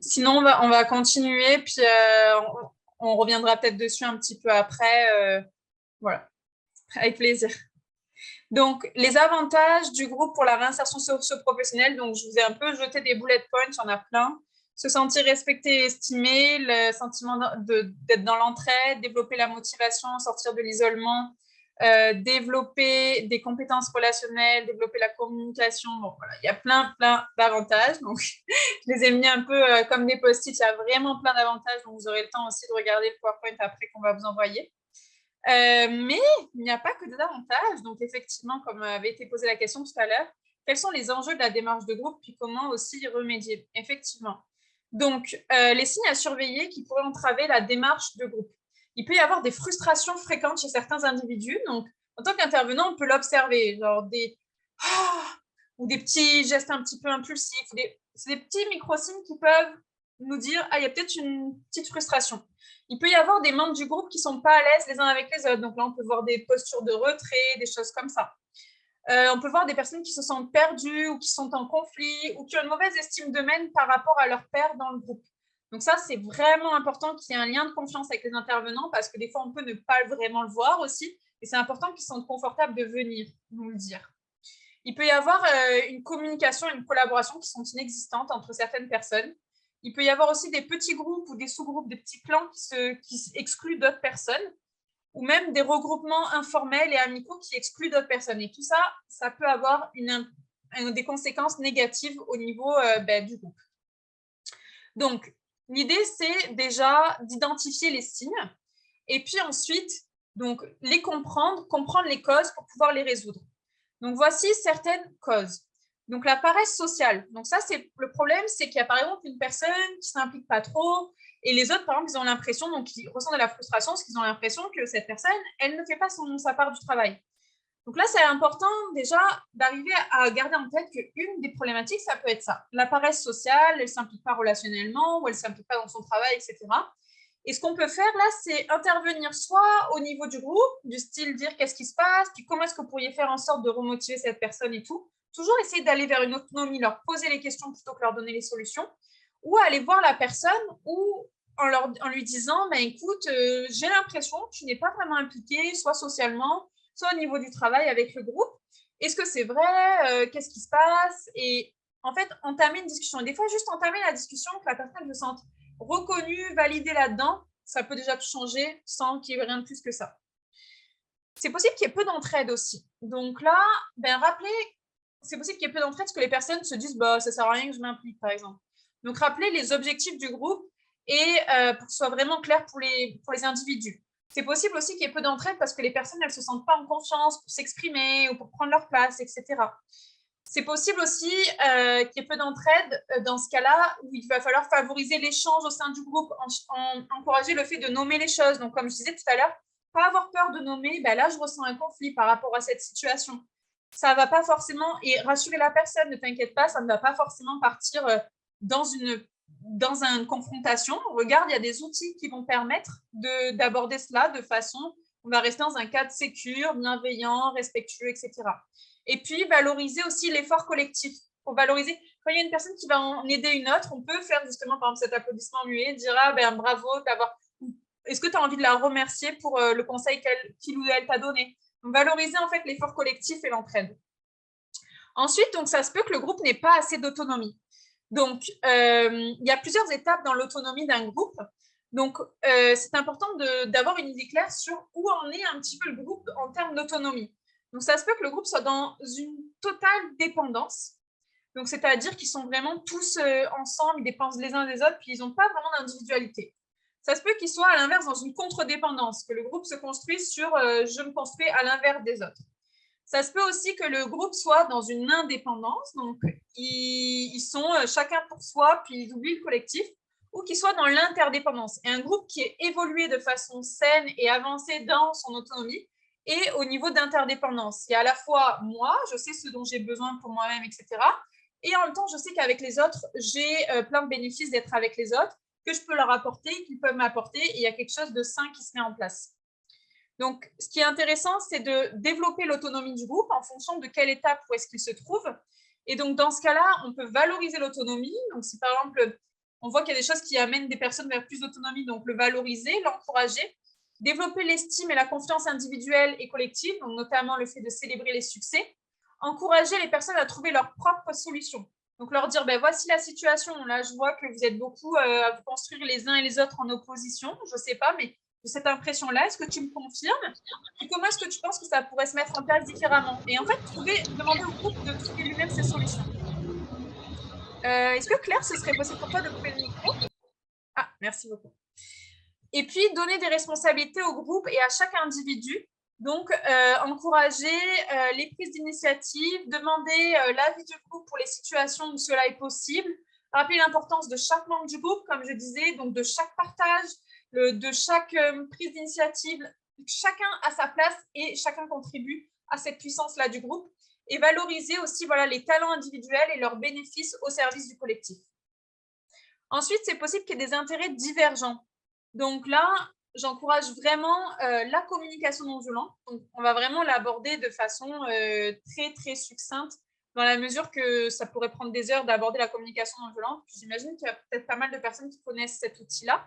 Sinon, on va continuer, puis on reviendra peut-être dessus un petit peu après. Voilà, avec plaisir. Donc, les avantages du groupe pour la réinsertion socio-professionnelle. Donc, je vous ai un peu jeté des bullet points, il y en a plein. Se sentir respecté et estimé, le sentiment d'être dans l'entraide, développer la motivation, sortir de l'isolement, développer des compétences relationnelles, développer la communication. Bon, voilà, il y a plein d'avantages. Donc, je les ai mis un peu comme des post-it. Il y a vraiment plein d'avantages. Donc, vous aurez le temps aussi de regarder le PowerPoint après qu'on va vous envoyer. Mais il n'y a pas que des avantages. Donc, effectivement, comme avait été posée la question tout à l'heure, quels sont les enjeux de la démarche de groupe, puis comment aussi y remédier? Effectivement. Donc, les signes à surveiller qui pourraient entraver la démarche de groupe. Il peut y avoir des frustrations fréquentes chez certains individus. Donc, en tant qu'intervenant, on peut l'observer, genre ou des petits gestes un petit peu impulsifs, c'est des petits micro-signes qui peuvent nous dire « Ah, il y a peut-être une petite frustration ». Il peut y avoir des membres du groupe qui ne sont pas à l'aise les uns avec les autres. Donc là, on peut voir des postures de retrait, des choses comme ça. On peut voir des personnes qui se sentent perdues ou qui sont en conflit ou qui ont une mauvaise estime d'eux-mêmes par rapport à leur pairs dans le groupe. Donc ça, c'est vraiment important qu'il y ait un lien de confiance avec les intervenants parce que des fois, on peut ne pas vraiment le voir aussi. Et c'est important qu'ils se sentent confortables de venir nous le dire. Il peut y avoir une communication, une collaboration qui sont inexistantes entre certaines personnes. Il peut y avoir aussi des petits groupes ou des sous-groupes, des petits clans qui excluent d'autres personnes ou même des regroupements informels et amicaux qui excluent d'autres personnes. Et tout ça, ça peut avoir des conséquences négatives au niveau du groupe. Donc, l'idée, c'est déjà d'identifier les signes et puis ensuite, donc, les comprendre les causes pour pouvoir les résoudre. Donc, voici certaines causes. Donc, la paresse sociale. Donc, ça, c'est le problème, c'est qu'il y a par exemple une personne qui ne s'implique pas trop et les autres, par exemple, ils ont l'impression, donc ils ressentent de la frustration parce qu'ils ont l'impression que cette personne, elle ne fait pas sa part du travail. Donc là, c'est important déjà d'arriver à garder en tête qu'une des problématiques, ça peut être ça. La paresse sociale, elle ne s'implique pas relationnellement ou elle ne s'implique pas dans son travail, etc. Et ce qu'on peut faire là, c'est intervenir soit au niveau du groupe, du style dire qu'est-ce qui se passe, puis comment est-ce que vous pourriez faire en sorte de remotiver cette personne et tout. Toujours essayer d'aller vers une autonomie, leur poser les questions plutôt que leur donner les solutions, ou aller voir la personne ou en lui disant, écoute, j'ai l'impression que tu n'es pas vraiment impliqué, soit socialement, soit au niveau du travail avec le groupe. Est-ce que c'est vrai? Qu'est-ce qui se passe? Et en fait, entamer une discussion. Et des fois, juste entamer la discussion, que la personne se sente reconnue, validée là-dedans, ça peut déjà tout changer sans qu'il y ait rien de plus que ça. C'est possible qu'il y ait peu d'entraide aussi. Donc là, rappelez, c'est possible qu'il y ait peu d'entraide parce que les personnes se disent ça ne sert à rien que je m'implique, par exemple. Donc, rappelez les objectifs du groupe et pour que ce soit vraiment clair pour les individus. C'est possible aussi qu'il y ait peu d'entraide parce que les personnes, elles ne se sentent pas en confiance pour s'exprimer ou pour prendre leur place, etc. C'est possible aussi qu'il y ait peu d'entraide dans ce cas-là où il va falloir favoriser l'échange au sein du groupe, encourager le fait de nommer les choses. Donc, comme je disais tout à l'heure, pas avoir peur de nommer, là, je ressens un conflit par rapport à cette situation. Ça ne va pas forcément, et rassurer la personne, ne t'inquiète pas, ça ne va pas forcément partir dans une confrontation. Regarde, il y a des outils qui vont permettre d'aborder cela de façon, on va rester dans un cadre sécure, bienveillant, respectueux, etc. Et puis, valoriser aussi l'effort collectif. Pour valoriser, quand il y a une personne qui va en aider une autre, on peut faire justement, par exemple, cet applaudissement muet, dire bravo d'avoir. Est-ce que tu as envie de la remercier pour le conseil qu'il ou elle t'a donné? Donc, valoriser en fait l'effort collectif et l'entraide. Ensuite, donc, ça se peut que le groupe n'ait pas assez d'autonomie. Donc, il y a plusieurs étapes dans l'autonomie d'un groupe. Donc, c'est important d'avoir une idée claire sur où en est un petit peu le groupe en termes d'autonomie. Donc, ça se peut que le groupe soit dans une totale dépendance. Donc, c'est-à-dire qu'ils sont vraiment tous ensemble, ils dépendent les uns des autres, puis ils n'ont pas vraiment d'individualité. Ça se peut qu'ils soient à l'inverse dans une contre-dépendance, que le groupe se construise sur je me construis à l'inverse des autres. Ça se peut aussi que le groupe soit dans une indépendance, donc ils sont chacun pour soi, puis ils oublient le collectif, ou qu'ils soient dans l'interdépendance. Et un groupe qui est évolué de façon saine et avancé dans son autonomie et au niveau d'interdépendance. Il y a à la fois moi, je sais ce dont j'ai besoin pour moi-même, etc. Et en même temps, je sais qu'avec les autres, j'ai plein de bénéfices d'être avec les autres, que je peux leur apporter, qu'ils peuvent m'apporter, et il y a quelque chose de sain qui se met en place. Donc, ce qui est intéressant, c'est de développer l'autonomie du groupe en fonction de quelle étape où est-ce qu'il se trouve. Et donc, dans ce cas-là, on peut valoriser l'autonomie. Donc, si par exemple, on voit qu'il y a des choses qui amènent des personnes vers plus d'autonomie, donc le valoriser, l'encourager, développer l'estime et la confiance individuelle et collective, donc notamment le fait de célébrer les succès, encourager les personnes à trouver leurs propres solutions. Donc, leur dire, voici la situation. Là, je vois que vous êtes beaucoup à vous construire les uns et les autres en opposition. Je ne sais pas, mais de cette impression-là, est-ce que tu me confirmes? Et comment est-ce que tu penses que ça pourrait se mettre en place différemment? Et en fait, demander au groupe de trouver lui-même ses solutions. Est-ce que Claire, ce serait possible pour toi de couper le micro? Ah, merci beaucoup. Et puis, donner des responsabilités au groupe et à chaque individu. Donc, encourager les prises d'initiative, demander l'avis du groupe pour les situations où cela est possible, rappeler l'importance de chaque membre du groupe, comme je disais, donc de chaque partage, de chaque prise d'initiative. Chacun a sa place et chacun contribue à cette puissance-là du groupe. et valoriser aussi voilà, les talents individuels et leurs bénéfices au service du collectif. Ensuite, c'est possible qu'il y ait des intérêts divergents. Donc là, j'encourage vraiment la communication non violente. Donc, on va vraiment l'aborder de façon très, très succincte, dans la mesure que ça pourrait prendre des heures d'aborder la communication non violente. J'imagine qu'il y a peut-être pas mal de personnes qui connaissent cet outil-là.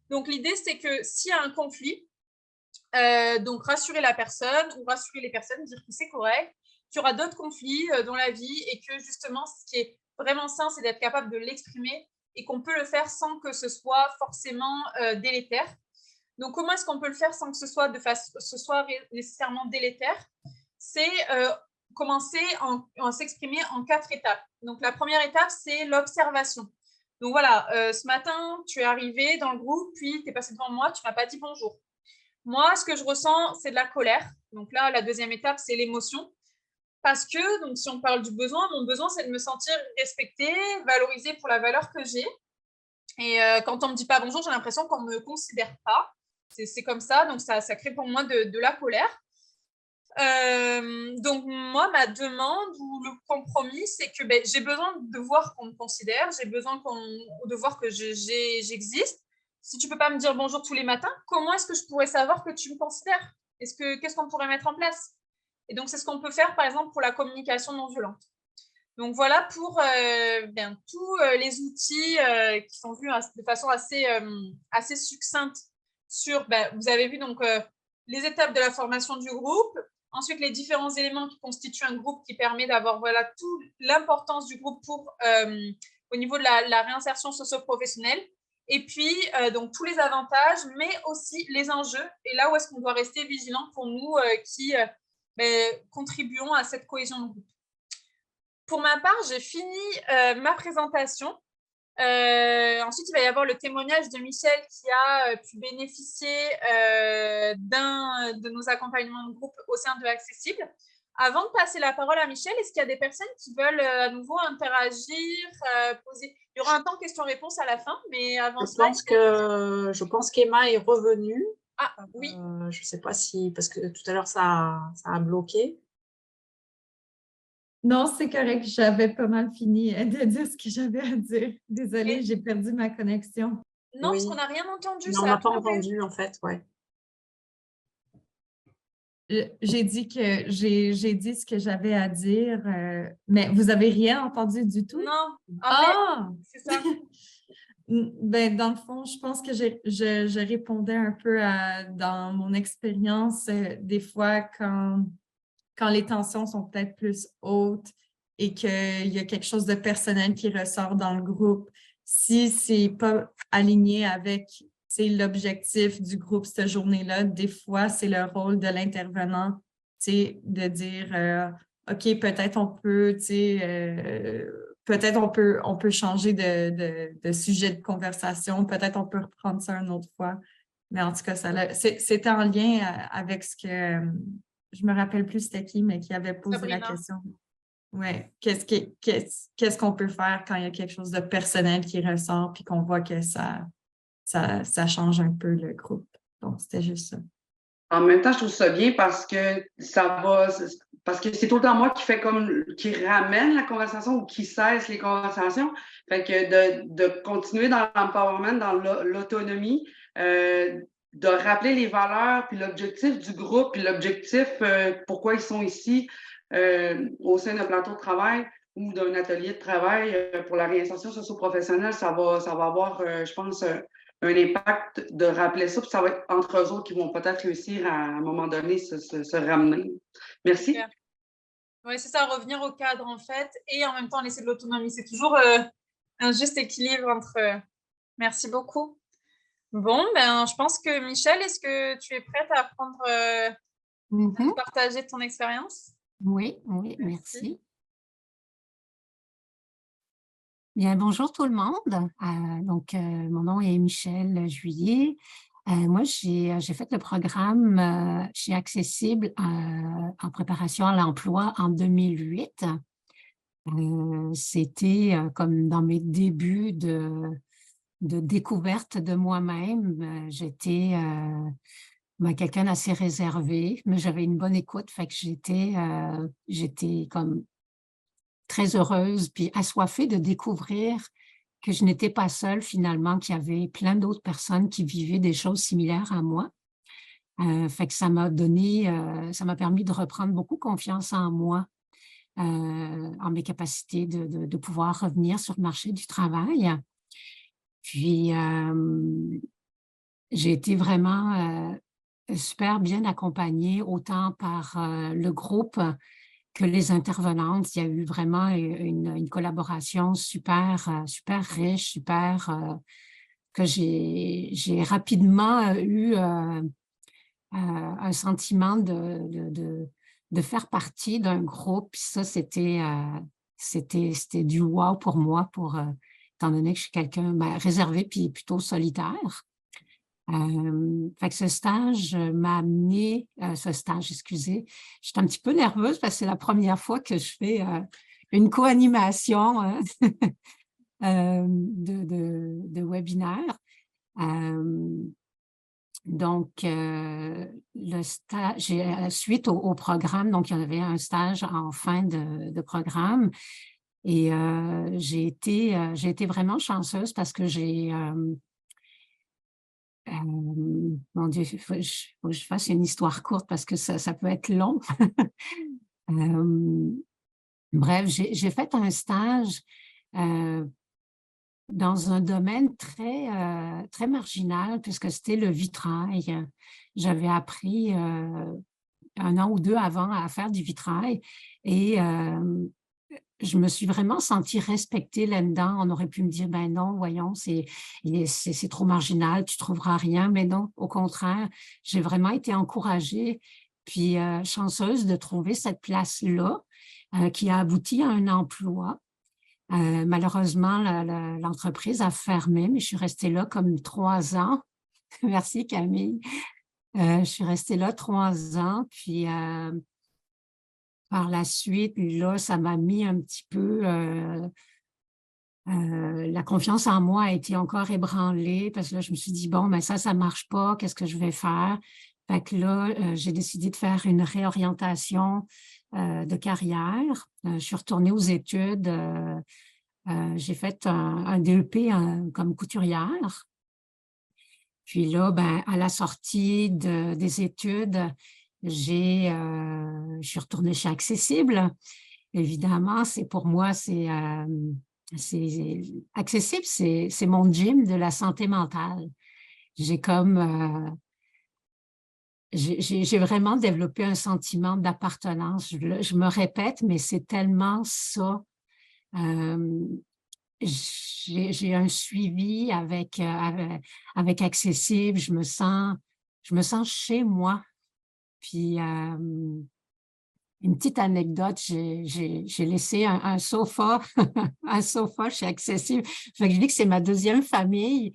Donc, l'idée, c'est que s'il y a un conflit, donc rassurer la personne ou rassurer les personnes, dire que c'est correct, qu'il y aura d'autres conflits dans la vie et que justement, ce qui est vraiment sain, c'est d'être capable de l'exprimer et qu'on peut le faire sans que ce soit forcément délétère. Donc, comment est-ce qu'on peut le faire sans que ce soit nécessairement délétère? C'est commencer à s'exprimer en 4 étapes. Donc, la première étape, c'est l'observation. Donc, voilà, ce matin, tu es arrivé dans le groupe, puis tu es passé devant moi, tu ne m'as pas dit bonjour. Moi, ce que je ressens, c'est de la colère. Donc là, la deuxième étape, c'est l'émotion. Parce que, donc, si on parle du besoin, mon besoin, c'est de me sentir respectée, valorisée pour la valeur que j'ai. Et quand on ne me dit pas bonjour, j'ai l'impression qu'on ne me considère pas. C'est comme ça, donc ça crée pour moi de la colère. Donc, moi, ma demande ou le compromis, c'est que j'ai besoin de voir qu'on me considère, j'ai besoin de voir que j'existe. Si tu ne peux pas me dire bonjour tous les matins, comment est-ce que je pourrais savoir que tu me considères? Qu'est-ce qu'on pourrait mettre en place? Et donc, c'est ce qu'on peut faire, par exemple, pour la communication non violente. Donc, voilà pour tous les outils qui sont vus de façon assez succincte sur, vous avez vu donc les étapes de la formation du groupe, ensuite les différents éléments qui constituent un groupe qui permet d'avoir voilà, toute l'importance du groupe au niveau de la réinsertion socio-professionnelle. Et puis, donc, tous les avantages, mais aussi les enjeux. Et là où est-ce qu'on doit rester vigilant pour nous qui contribuons à cette cohésion de groupe. Pour ma part, j'ai fini ma présentation. Ensuite, il va y avoir le témoignage de Michel qui a pu bénéficier d'un de nos accompagnements de groupe au sein de Accessible. Avant de passer la parole à Michel, est-ce qu'il y a des personnes qui veulent à nouveau interagir, poser? Il y aura un temps question-réponse à la fin, mais avant cela… Je pense qu'Emma est revenue. Ah, oui. Je ne sais pas si… Parce que tout à l'heure, ça a bloqué. Non, c'est correct. J'avais pas mal fini de dire ce que j'avais à dire. Désolée, j'ai perdu ma connexion. Non, oui. Parce qu'on n'a rien entendu. Non, on n'a pas entendu, en fait, ouais. J'ai dit ce que j'avais à dire, mais vous n'avez rien entendu du tout? Non. Ah! C'est ça. Dans le fond, je pense que je répondais un peu dans mon expérience, des fois quand les tensions sont peut-être plus hautes et qu'il y a quelque chose de personnel qui ressort dans le groupe, si ce n'est pas aligné avec l'objectif du groupe cette journée-là, des fois, c'est le rôle de l'intervenant de dire OK, peut-être on peut changer de sujet de conversation, peut-être on peut reprendre ça une autre fois. Mais en tout cas, c'était en lien avec ce que… je me rappelle plus c'était qui, mais qui avait posé la question. Oui, qu'est-ce qu'on peut faire quand il y a quelque chose de personnel qui ressort puis qu'on voit que ça change un peu le groupe. Donc, c'était juste ça. En même temps, je trouve ça bien parce que c'est tout le temps moi qui ramène la conversation ou qui cesse les conversations. Fait que de continuer dans l'empowerment, dans l'autonomie, de rappeler les valeurs, puis l'objectif du groupe, puis l'objectif, pourquoi ils sont ici au sein d'un plateau de travail ou d'un atelier de travail pour la réinsertion socio-professionnelle, ça va avoir, je pense, un impact de rappeler ça, puis ça va être entre eux autres qui vont peut-être réussir à un moment donné se ramener. Merci. Oui, c'est ça, revenir au cadre en fait, et en même temps laisser de l'autonomie. C'est toujours un juste équilibre entre… Merci beaucoup. Bon, je pense que Michel, est-ce que tu es prête à à partager ton expérience? Oui, merci. Bien, bonjour tout le monde. Mon nom est Michel Juillet. Moi, j'ai fait le programme chez Accessible en préparation à l'emploi en 2008. C'était comme dans mes débuts de découverte de moi-même. quelqu'un d'assez réservé, mais j'avais une bonne écoute, fait que j'étais comme très heureuse, puis assoiffée de découvrir que je n'étais pas seule finalement, qu'il y avait plein d'autres personnes qui vivaient des choses similaires à moi. Fait que ça m'a permis de reprendre beaucoup confiance en moi, en mes capacités de pouvoir revenir sur le marché du travail. Puis, j'ai été vraiment super bien accompagnée, autant par le groupe que les intervenantes. Il y a eu vraiment une collaboration super riche, que j'ai rapidement eu un sentiment de faire partie d'un groupe. Puis ça, c'était du wow pour moi, étant donné que je suis quelqu'un réservé puis plutôt solitaire. Fait que ce stage m'a amené, excusez, j'étais un petit peu nerveuse parce que c'est la première fois que je fais une co-animation de webinaire. Donc, le stage, suite au programme, donc il y avait un stage en fin de programme et j'ai été vraiment chanceuse parce que mon Dieu, il faut que je fasse une histoire courte parce que ça peut être long. Bref, j'ai fait un stage dans un domaine très marginal puisque c'était le vitrail. J'avais appris 1 an ou 2 avant à faire du vitrail et je me suis vraiment sentie respectée là-dedans. On aurait pu me dire, ben non, voyons, c'est trop marginal, tu trouveras rien. Mais non, au contraire, j'ai vraiment été encouragée, puis chanceuse de trouver cette place-là qui a abouti à un emploi. Malheureusement, l'entreprise a fermé, mais je suis restée là comme 3 ans. Merci Camille. Je suis restée là 3 ans, puis par la suite, là, ça m'a mis un petit peu... la confiance en moi a été encore ébranlée parce que là, je me suis dit, bon, mais ça ne marche pas, qu'est-ce que je vais faire? Fait que là, j'ai décidé de faire une réorientation de carrière. Je suis retournée aux études. J'ai fait un DEP comme couturière. Puis là, à la sortie des études, je suis retournée chez Accessible. Évidemment, pour moi, Accessible, c'est mon gym de la santé mentale. J'ai vraiment développé un sentiment d'appartenance. Je me répète, mais c'est tellement ça. J'ai un suivi avec Accessible. Je me sens chez moi. Puis, une petite anecdote, j'ai laissé un sofa, un sofa chez Accessible. Fait que je dis que c'est ma deuxième famille.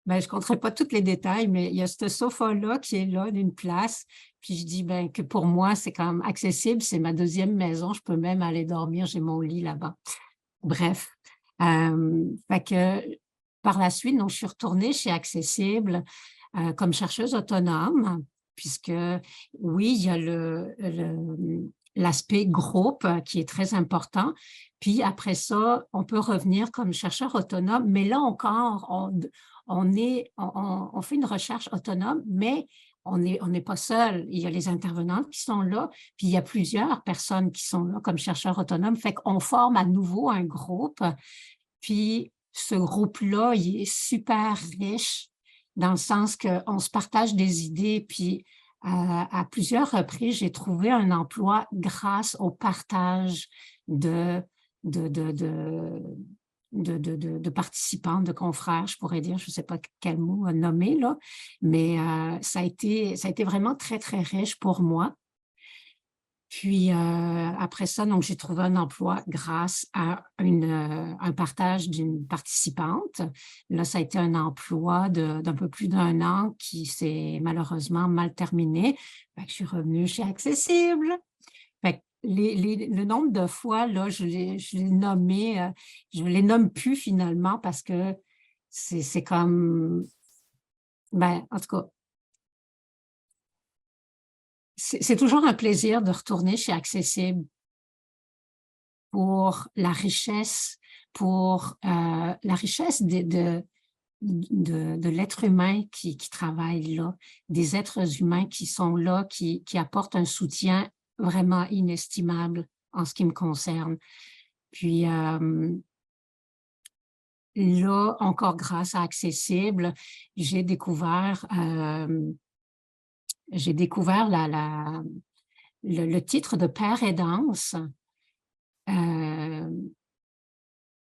Je ne compterai pas tous les détails, mais il y a ce sofa-là qui est là, d'une place. Puis je dis que pour moi, c'est quand même Accessible, c'est ma deuxième maison. Je peux même aller dormir, j'ai mon lit là-bas. Bref. Fait que par la suite, donc, je suis retournée chez Accessible comme chercheuse autonome, puisque oui, il y a l'aspect groupe qui est très important. Puis après ça, on peut revenir comme chercheur autonome, mais là encore, on fait une recherche autonome, mais on n'est pas seul. Il y a les intervenantes qui sont là, puis il y a plusieurs personnes qui sont là comme chercheurs autonomes. Fait qu'on forme à nouveau un groupe. Puis ce groupe-là, il est super riche dans le sens qu'on se partage des idées. Puis à plusieurs reprises, j'ai trouvé un emploi grâce au partage de participants, de confrères, je pourrais dire, je ne sais pas quel mot nommer, là, mais ça a été vraiment très, très riche pour moi. Puis après ça, donc j'ai trouvé un emploi grâce à un partage d'une participante. Là, ça a été un emploi d'un peu plus d'1 an qui s'est malheureusement mal terminé. Fait que je suis revenue chez Accessible. Fait que le nombre de fois, là, je l'ai nommé, je ne les nomme plus finalement parce que c'est comme, en tout cas, c'est toujours un plaisir de retourner chez Accessible pour la richesse, de l'être humain qui travaille là, des êtres humains qui sont là, qui apportent un soutien vraiment inestimable en ce qui me concerne. Puis là, encore grâce à Accessible, j'ai découvert le titre de père aidance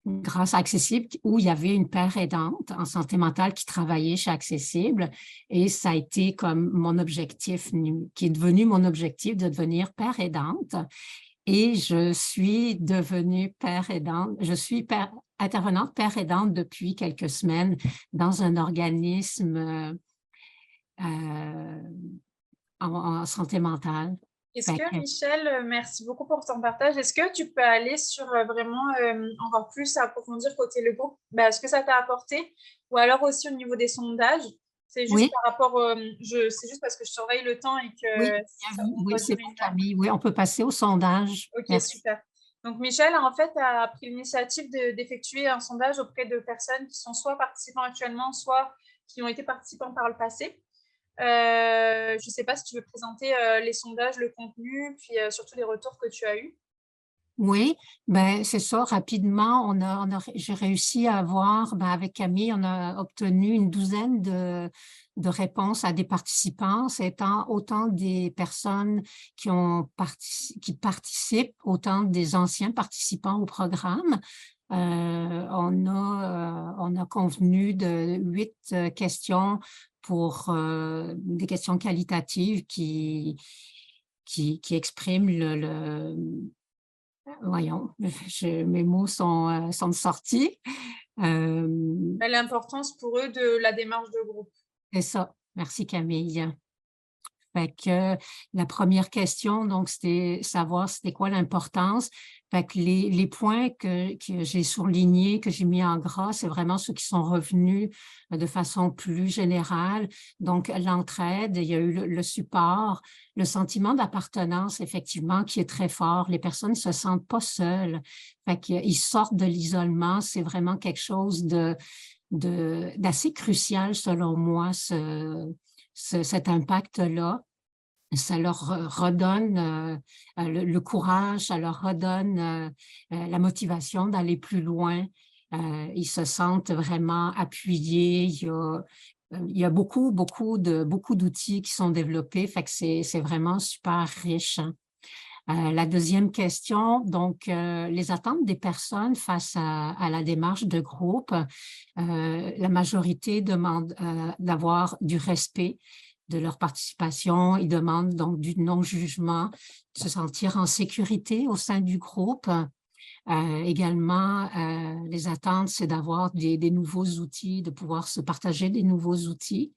grâce à Accessible, où il y avait une père aidante en santé mentale qui travaillait chez Accessible, et ça a été comme mon objectif, qui est devenu mon objectif de devenir père aidante. Et je suis devenue père aidante, intervenante père aidante depuis quelques semaines dans un organisme en santé mentale. Est-ce que, Michel, merci beaucoup pour ton partage. Est-ce que tu peux aller sur vraiment encore plus approfondir côté le groupe? Ce que ça t'a apporté? Ou alors aussi au niveau des sondages? C'est juste Oui. par rapport, c'est juste parce que je surveille le temps et que oui, c'est bon, Camille. Oui, on peut passer au sondage. Ok, merci. Super. Donc, Michel, en fait, a pris l'initiative d'effectuer un sondage auprès de personnes qui sont soit participants actuellement, soit qui ont été participants par le passé. Je ne sais pas si tu veux présenter les sondages, le contenu, puis surtout les retours que tu as eus. Oui, c'est ça. Rapidement, j'ai réussi à avoir, avec Camille, on a obtenu une douzaine de réponses à des participants, c'est autant des personnes qui participent, autant des anciens participants au programme. On a convenu de 8 questions pour des questions qualitatives qui expriment voyons, mes mots sont sortis. L'importance pour eux de la démarche de groupe. C'est ça. Merci Camille. Fait que la première question, donc, c'était savoir c'était quoi l'importance. Fait que les points que j'ai surlignés, que j'ai mis en gras, c'est vraiment ceux qui sont revenus de façon plus générale. Donc, l'entraide, il y a eu le support, le sentiment d'appartenance, effectivement, qui est très fort. Les personnes ne se sentent pas seules. Fait qu'ils sortent de l'isolement. C'est vraiment quelque chose d'assez crucial, selon moi, cet impact-là. Ça leur redonne le courage, ça leur redonne la motivation d'aller plus loin. Ils se sentent vraiment appuyés. Il y a beaucoup d'outils qui sont développés, fait que c'est vraiment super riche. Hein. La deuxième question, donc, les attentes des personnes face à la démarche de groupe. La majorité demande d'avoir du respect de leur participation. Ils demandent donc du non-jugement, de se sentir en sécurité au sein du groupe. Également, les attentes, c'est d'avoir des nouveaux outils, de pouvoir se partager des nouveaux outils.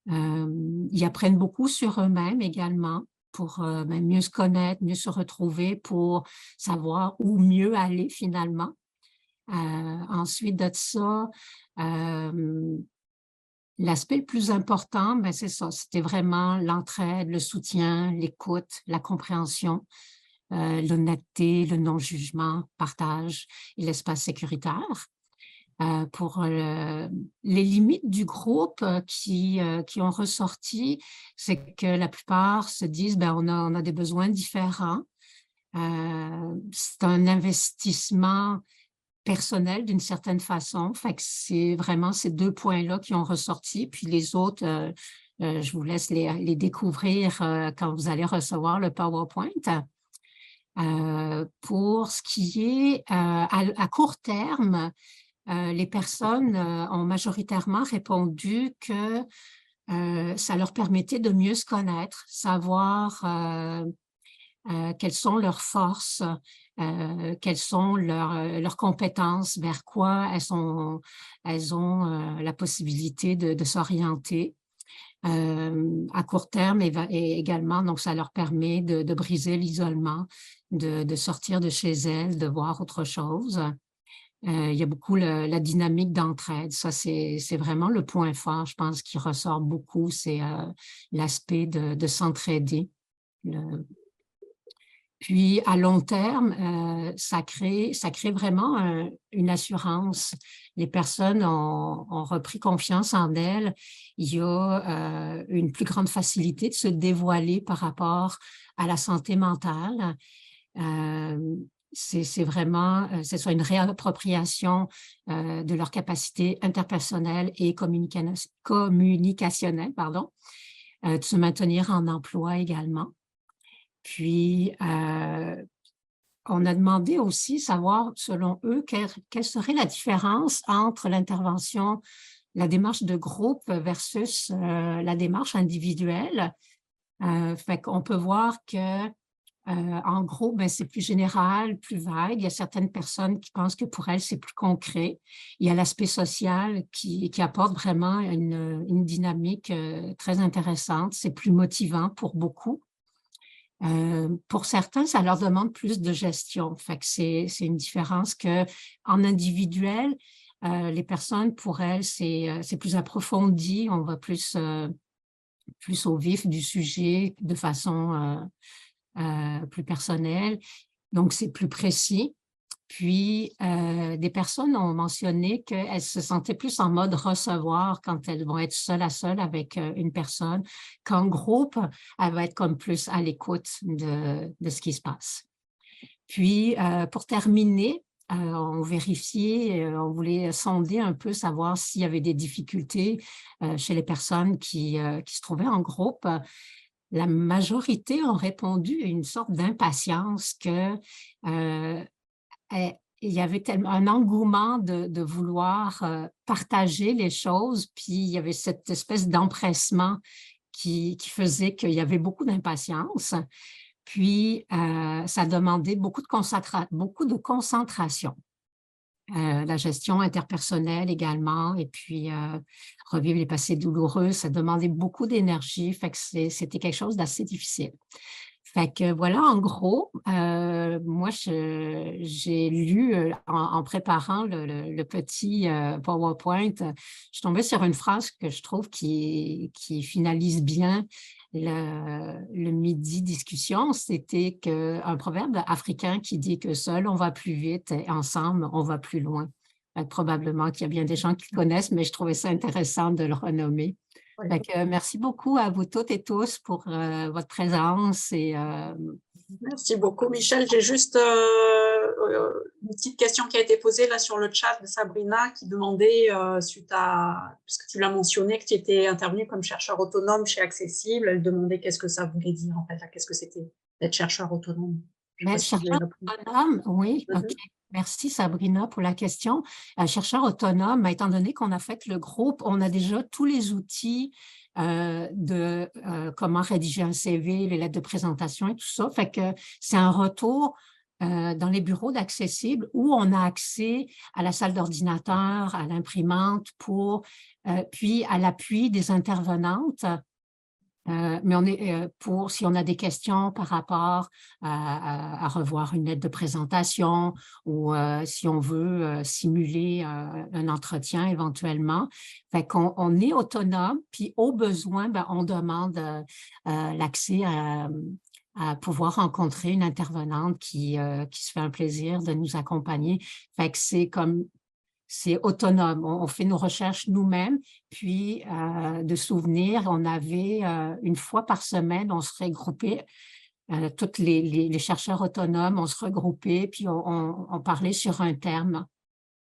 Ils apprennent beaucoup sur eux-mêmes également pour mieux se connaître, mieux se retrouver, pour savoir où mieux aller finalement. Ensuite de ça, l'aspect le plus important, c'est ça, c'était vraiment l'entraide, le soutien, l'écoute, la compréhension, l'honnêteté, le non-jugement, partage et l'espace sécuritaire. Pour les limites du groupe qui ont ressorti, c'est que la plupart se disent on a des besoins différents. C'est un investissement personnel d'une certaine façon. Fait que c'est vraiment ces 2 points-là qui ont ressorti. Puis les autres, je vous laisse les découvrir quand vous allez recevoir le PowerPoint. Pour ce qui est à court terme, les personnes ont majoritairement répondu que ça leur permettait de mieux se connaître, savoir quelles sont leurs forces, quelles sont leurs compétences, vers quoi elles ont la possibilité de s'orienter. À court terme et également, donc ça leur permet de briser l'isolement, de sortir de chez elles, de voir autre chose. Il y a beaucoup la dynamique d'entraide. Ça, c'est vraiment le point fort, je pense, qui ressort beaucoup, c'est l'aspect de s'entraider. Puis, à long terme, ça crée vraiment une assurance. Les personnes ont repris confiance en elles. Il y a une plus grande facilité de se dévoiler par rapport à la santé mentale. C'est vraiment, c'est soit une réappropriation de leurs capacités interpersonnelles et communicationnelles, de se maintenir en emploi également. Puis, on a demandé aussi savoir, selon eux, quelle serait la différence entre l'intervention, la démarche de groupe versus la démarche individuelle. Fait qu'on peut voir que en gros, c'est plus général, plus vague. Il y a certaines personnes qui pensent que pour elles, c'est plus concret. Il y a l'aspect social qui apporte vraiment une dynamique très intéressante. C'est plus motivant pour beaucoup. Pour certains, ça leur demande plus de gestion. Fait que c'est une différence qu'en individuel, les personnes, pour elles, c'est plus approfondi. On va plus au vif du sujet de façon plus personnelle. Donc, c'est plus précis. Puis, des personnes ont mentionné qu'elles se sentaient plus en mode recevoir quand elles vont être seule à seule avec une personne, qu'en groupe, elles vont être comme plus à l'écoute de ce qui se passe. Puis, pour terminer, on vérifiait, on voulait sonder un peu, savoir s'il y avait des difficultés chez les personnes qui se trouvaient en groupe. La majorité ont répondu à une sorte d'impatience que il y avait tellement un engouement de vouloir partager les choses, puis il y avait cette espèce d'empressement qui faisait qu'il y avait beaucoup d'impatience. Puis, ça demandait beaucoup de concentration. La gestion interpersonnelle également, et puis revivre les passés douloureux, ça demandait beaucoup d'énergie, fait que c'était quelque chose d'assez difficile. Fait que voilà, en gros, moi, j'ai lu en préparant le petit PowerPoint, je suis tombée sur une phrase que je trouve qui finalise bien le midi discussion. C'était un proverbe africain qui dit que seul on va plus vite et ensemble on va plus loin. Probablement qu'il y a bien des gens qui le connaissent, mais je trouvais ça intéressant de le renommer. Oui. Fait que, merci beaucoup à vous toutes et tous pour votre présence. Merci beaucoup, Michel. J'ai juste une petite question qui a été posée là sur le chat de Sabrina qui demandait, suite à, puisque tu l'as mentionné, que tu étais intervenue comme chercheur autonome chez Accessible, elle demandait qu'est-ce que ça voulait dire en fait, qu'est-ce que c'était d'être chercheur autonome. Chercheur autonome, oui, OK. Merci Sabrina pour la question. Chercheur autonome, étant donné qu'on a fait le groupe, on a déjà tous les outils de comment rédiger un CV, les lettres de présentation et tout ça. Fait que c'est un retour dans les bureaux d'Accessible où on a accès à la salle d'ordinateur, à l'imprimante, puis à l'appui des intervenantes. Mais on est si on a des questions par rapport à revoir une lettre de présentation ou si on veut simuler un entretien éventuellement. Fait qu'on est autonome, puis au besoin, on demande l'accès à pouvoir rencontrer une intervenante qui se fait un plaisir de nous accompagner. Fait que c'est autonome. On fait nos recherches nous-mêmes, puis de souvenirs, on avait une fois par semaine, on se regroupait, tous les chercheurs autonomes, on se regroupait, puis on parlait sur un terme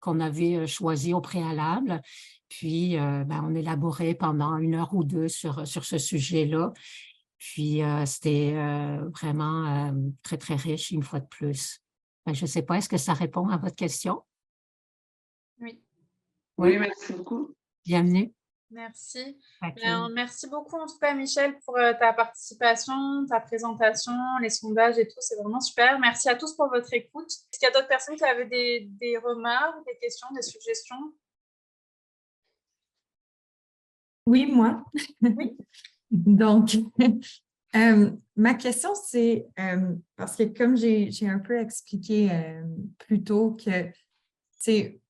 qu'on avait choisi au préalable, puis on élaborait pendant 1 heure ou 2 sur ce sujet-là. Puis c'était vraiment très, très riche une fois de plus. Je ne sais pas, est-ce que ça répond à votre question? Oui. Oui, merci beaucoup. Merci. Bienvenue. Merci beaucoup en tout cas, Michel, pour ta participation, ta présentation, les sondages et tout. C'est vraiment super. Merci à tous pour votre écoute. Est-ce qu'il y a d'autres personnes qui avaient des remarques, des questions, des suggestions? Oui, moi. Oui. Donc, ma question, c'est, parce que comme j'ai un peu expliqué plus tôt que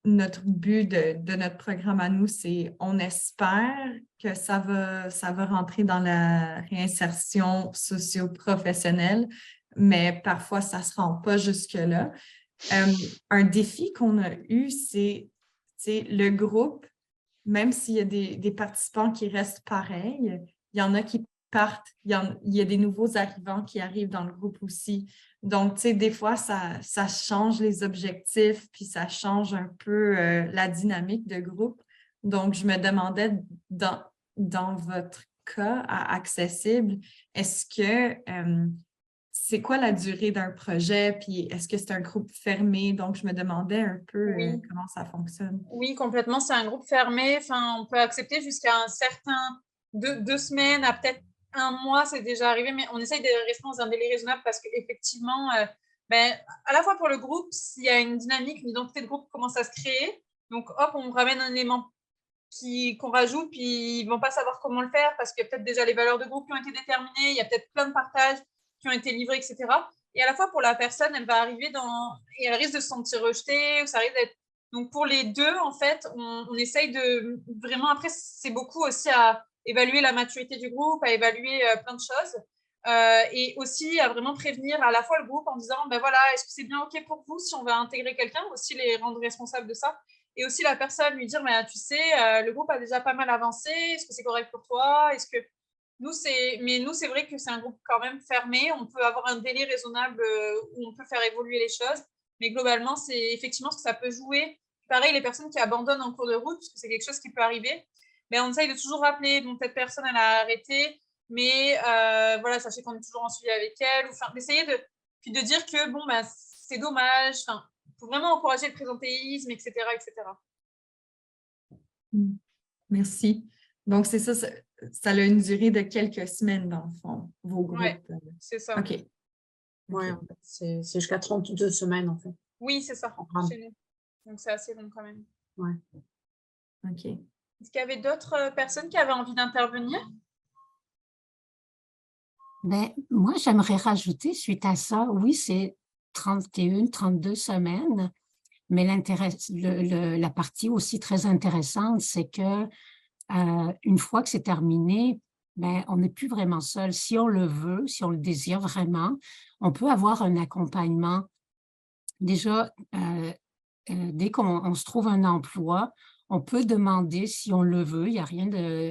notre but de notre programme à nous, c'est on espère que ça va rentrer dans la réinsertion socio-professionnelle, mais parfois, ça ne se rend pas jusque-là. Un défi qu'on a eu, c'est le groupe, même s'il y a des participants qui restent pareils, il y en a qui partent, il y a des nouveaux arrivants qui arrivent dans le groupe aussi. Donc, tu sais, des fois, ça change les objectifs, puis ça change un peu la dynamique de groupe. Donc, je me demandais, dans votre cas à Accessible, est-ce que c'est quoi la durée d'un projet, puis est-ce que c'est un groupe fermé? Donc, je me demandais un peu Oui. comment ça fonctionne. Oui, complètement. C'est un groupe fermé. Enfin, on peut accepter jusqu'à un certain 2 semaines à peut-être 1 mois, c'est déjà arrivé, mais on essaye de rester dans un délai raisonnable parce qu'effectivement, à la fois pour le groupe, s'il y a une dynamique, une identité de groupe qui commence à se créer, donc hop, on ramène un élément qu'on rajoute, puis ils ne vont pas savoir comment le faire parce qu'il y a peut-être déjà les valeurs de groupe qui ont été déterminées, il y a peut-être plein de partages qui ont été livrés, etc. Et à la fois pour la personne, elle va arriver et elle risque de se sentir rejetée, ou ça risque d'être. Donc pour les deux, en fait, on essaye de vraiment, après, c'est beaucoup aussi à évaluer la maturité du groupe, à évaluer plein de choses. Et aussi à vraiment prévenir à la fois le groupe en disant, ben voilà, est-ce que c'est bien OK pour vous si on va intégrer quelqu'un, aussi les rendre responsables de ça. Et aussi la personne lui dire, tu sais, le groupe a déjà pas mal avancé, est-ce que c'est correct pour toi? Est-ce que nous, c'est vrai que c'est un groupe quand même fermé, on peut avoir un délai raisonnable où on peut faire évoluer les choses, mais globalement, c'est effectivement ce que ça peut jouer. Pareil, les personnes qui abandonnent en cours de route, parce que c'est quelque chose qui peut arriver, mais on essaye de toujours rappeler, bon, cette personne, elle a arrêté, mais voilà, sachez qu'on est toujours en suivi avec elle, enfin, d'essayer puis de dire que, bon, c'est dommage, enfin, il faut vraiment encourager le présentéisme, etc., etc. Merci. Donc, c'est ça, ça a une durée de quelques semaines, dans le fond, vos groupes. Ouais, c'est ça. OK. Oui, en fait, c'est jusqu'à 32 semaines, en fait. Oui, c'est ça, chez nous. Donc, c'est assez long quand même. Ouais. OK. Est-ce qu'il y avait d'autres personnes qui avaient envie d'intervenir? Ben, moi, j'aimerais rajouter suite à ça, oui, c'est 31, 32 semaines, mais la partie aussi très intéressante, c'est que une fois que c'est terminé, ben, on n'est plus vraiment seul. Si on le veut, si on le désire vraiment, on peut avoir un accompagnement. Déjà, dès qu'on se trouve un emploi, on peut demander si on le veut, il n'y a rien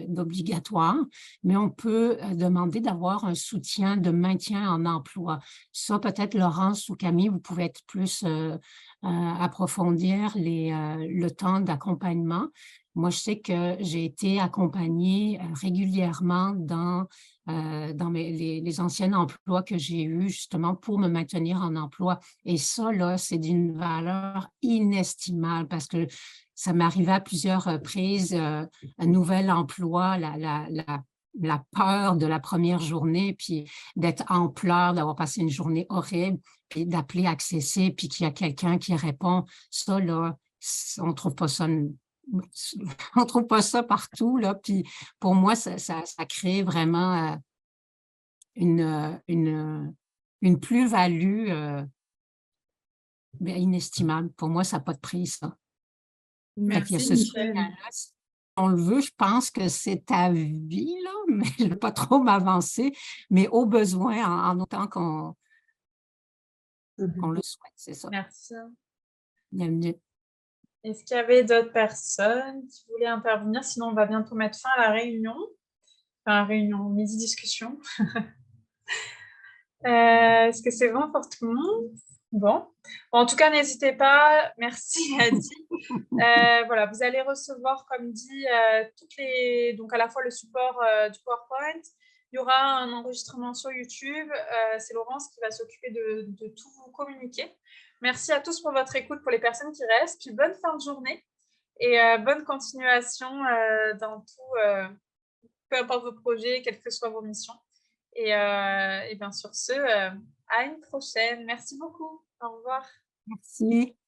d'obligatoire, mais on peut demander d'avoir un soutien de maintien en emploi. Ça, peut-être Laurence ou Camille, vous pouvez être plus approfondir le temps d'accompagnement. Moi, je sais que j'ai été accompagnée régulièrement dans les anciens emplois que j'ai eus justement pour me maintenir en emploi. Et ça, là, c'est d'une valeur inestimable parce que ça m'arrivait à plusieurs reprises, un nouvel emploi, la peur de la première journée, puis d'être en pleurs, d'avoir passé une journée horrible, puis d'appeler Accessible, puis qu'il y a quelqu'un qui répond. Ça, là, on ne trouve pas ça on trouve pas ça partout, là. Puis pour moi, ça crée vraiment une plus-value inestimable. Pour moi, ça n'a pas de prix, ça. Merci, Michel. Si on le veut, je pense que c'est ta vie, là, mais je ne vais pas trop m'avancer, mais au besoin, en autant qu'on le souhaite, c'est ça. Merci. Bienvenue. Est-ce qu'il y avait d'autres personnes qui voulaient intervenir? Sinon, on va bientôt mettre fin à la réunion. Enfin, réunion, midi-discussion. Est-ce que c'est bon pour tout le monde? Bon. En tout cas, n'hésitez pas. Merci, Adi. Voilà, vous allez recevoir, comme dit, donc à la fois le support du PowerPoint. Il y aura un enregistrement sur YouTube. C'est Laurence qui va s'occuper de tout vous communiquer. Merci à tous pour votre écoute, pour les personnes qui restent. Puis bonne fin de journée et bonne continuation dans tout, peu importe vos projets, quelles que soient vos missions. Et bien sur ce, à une prochaine. Merci beaucoup. Au revoir. Merci.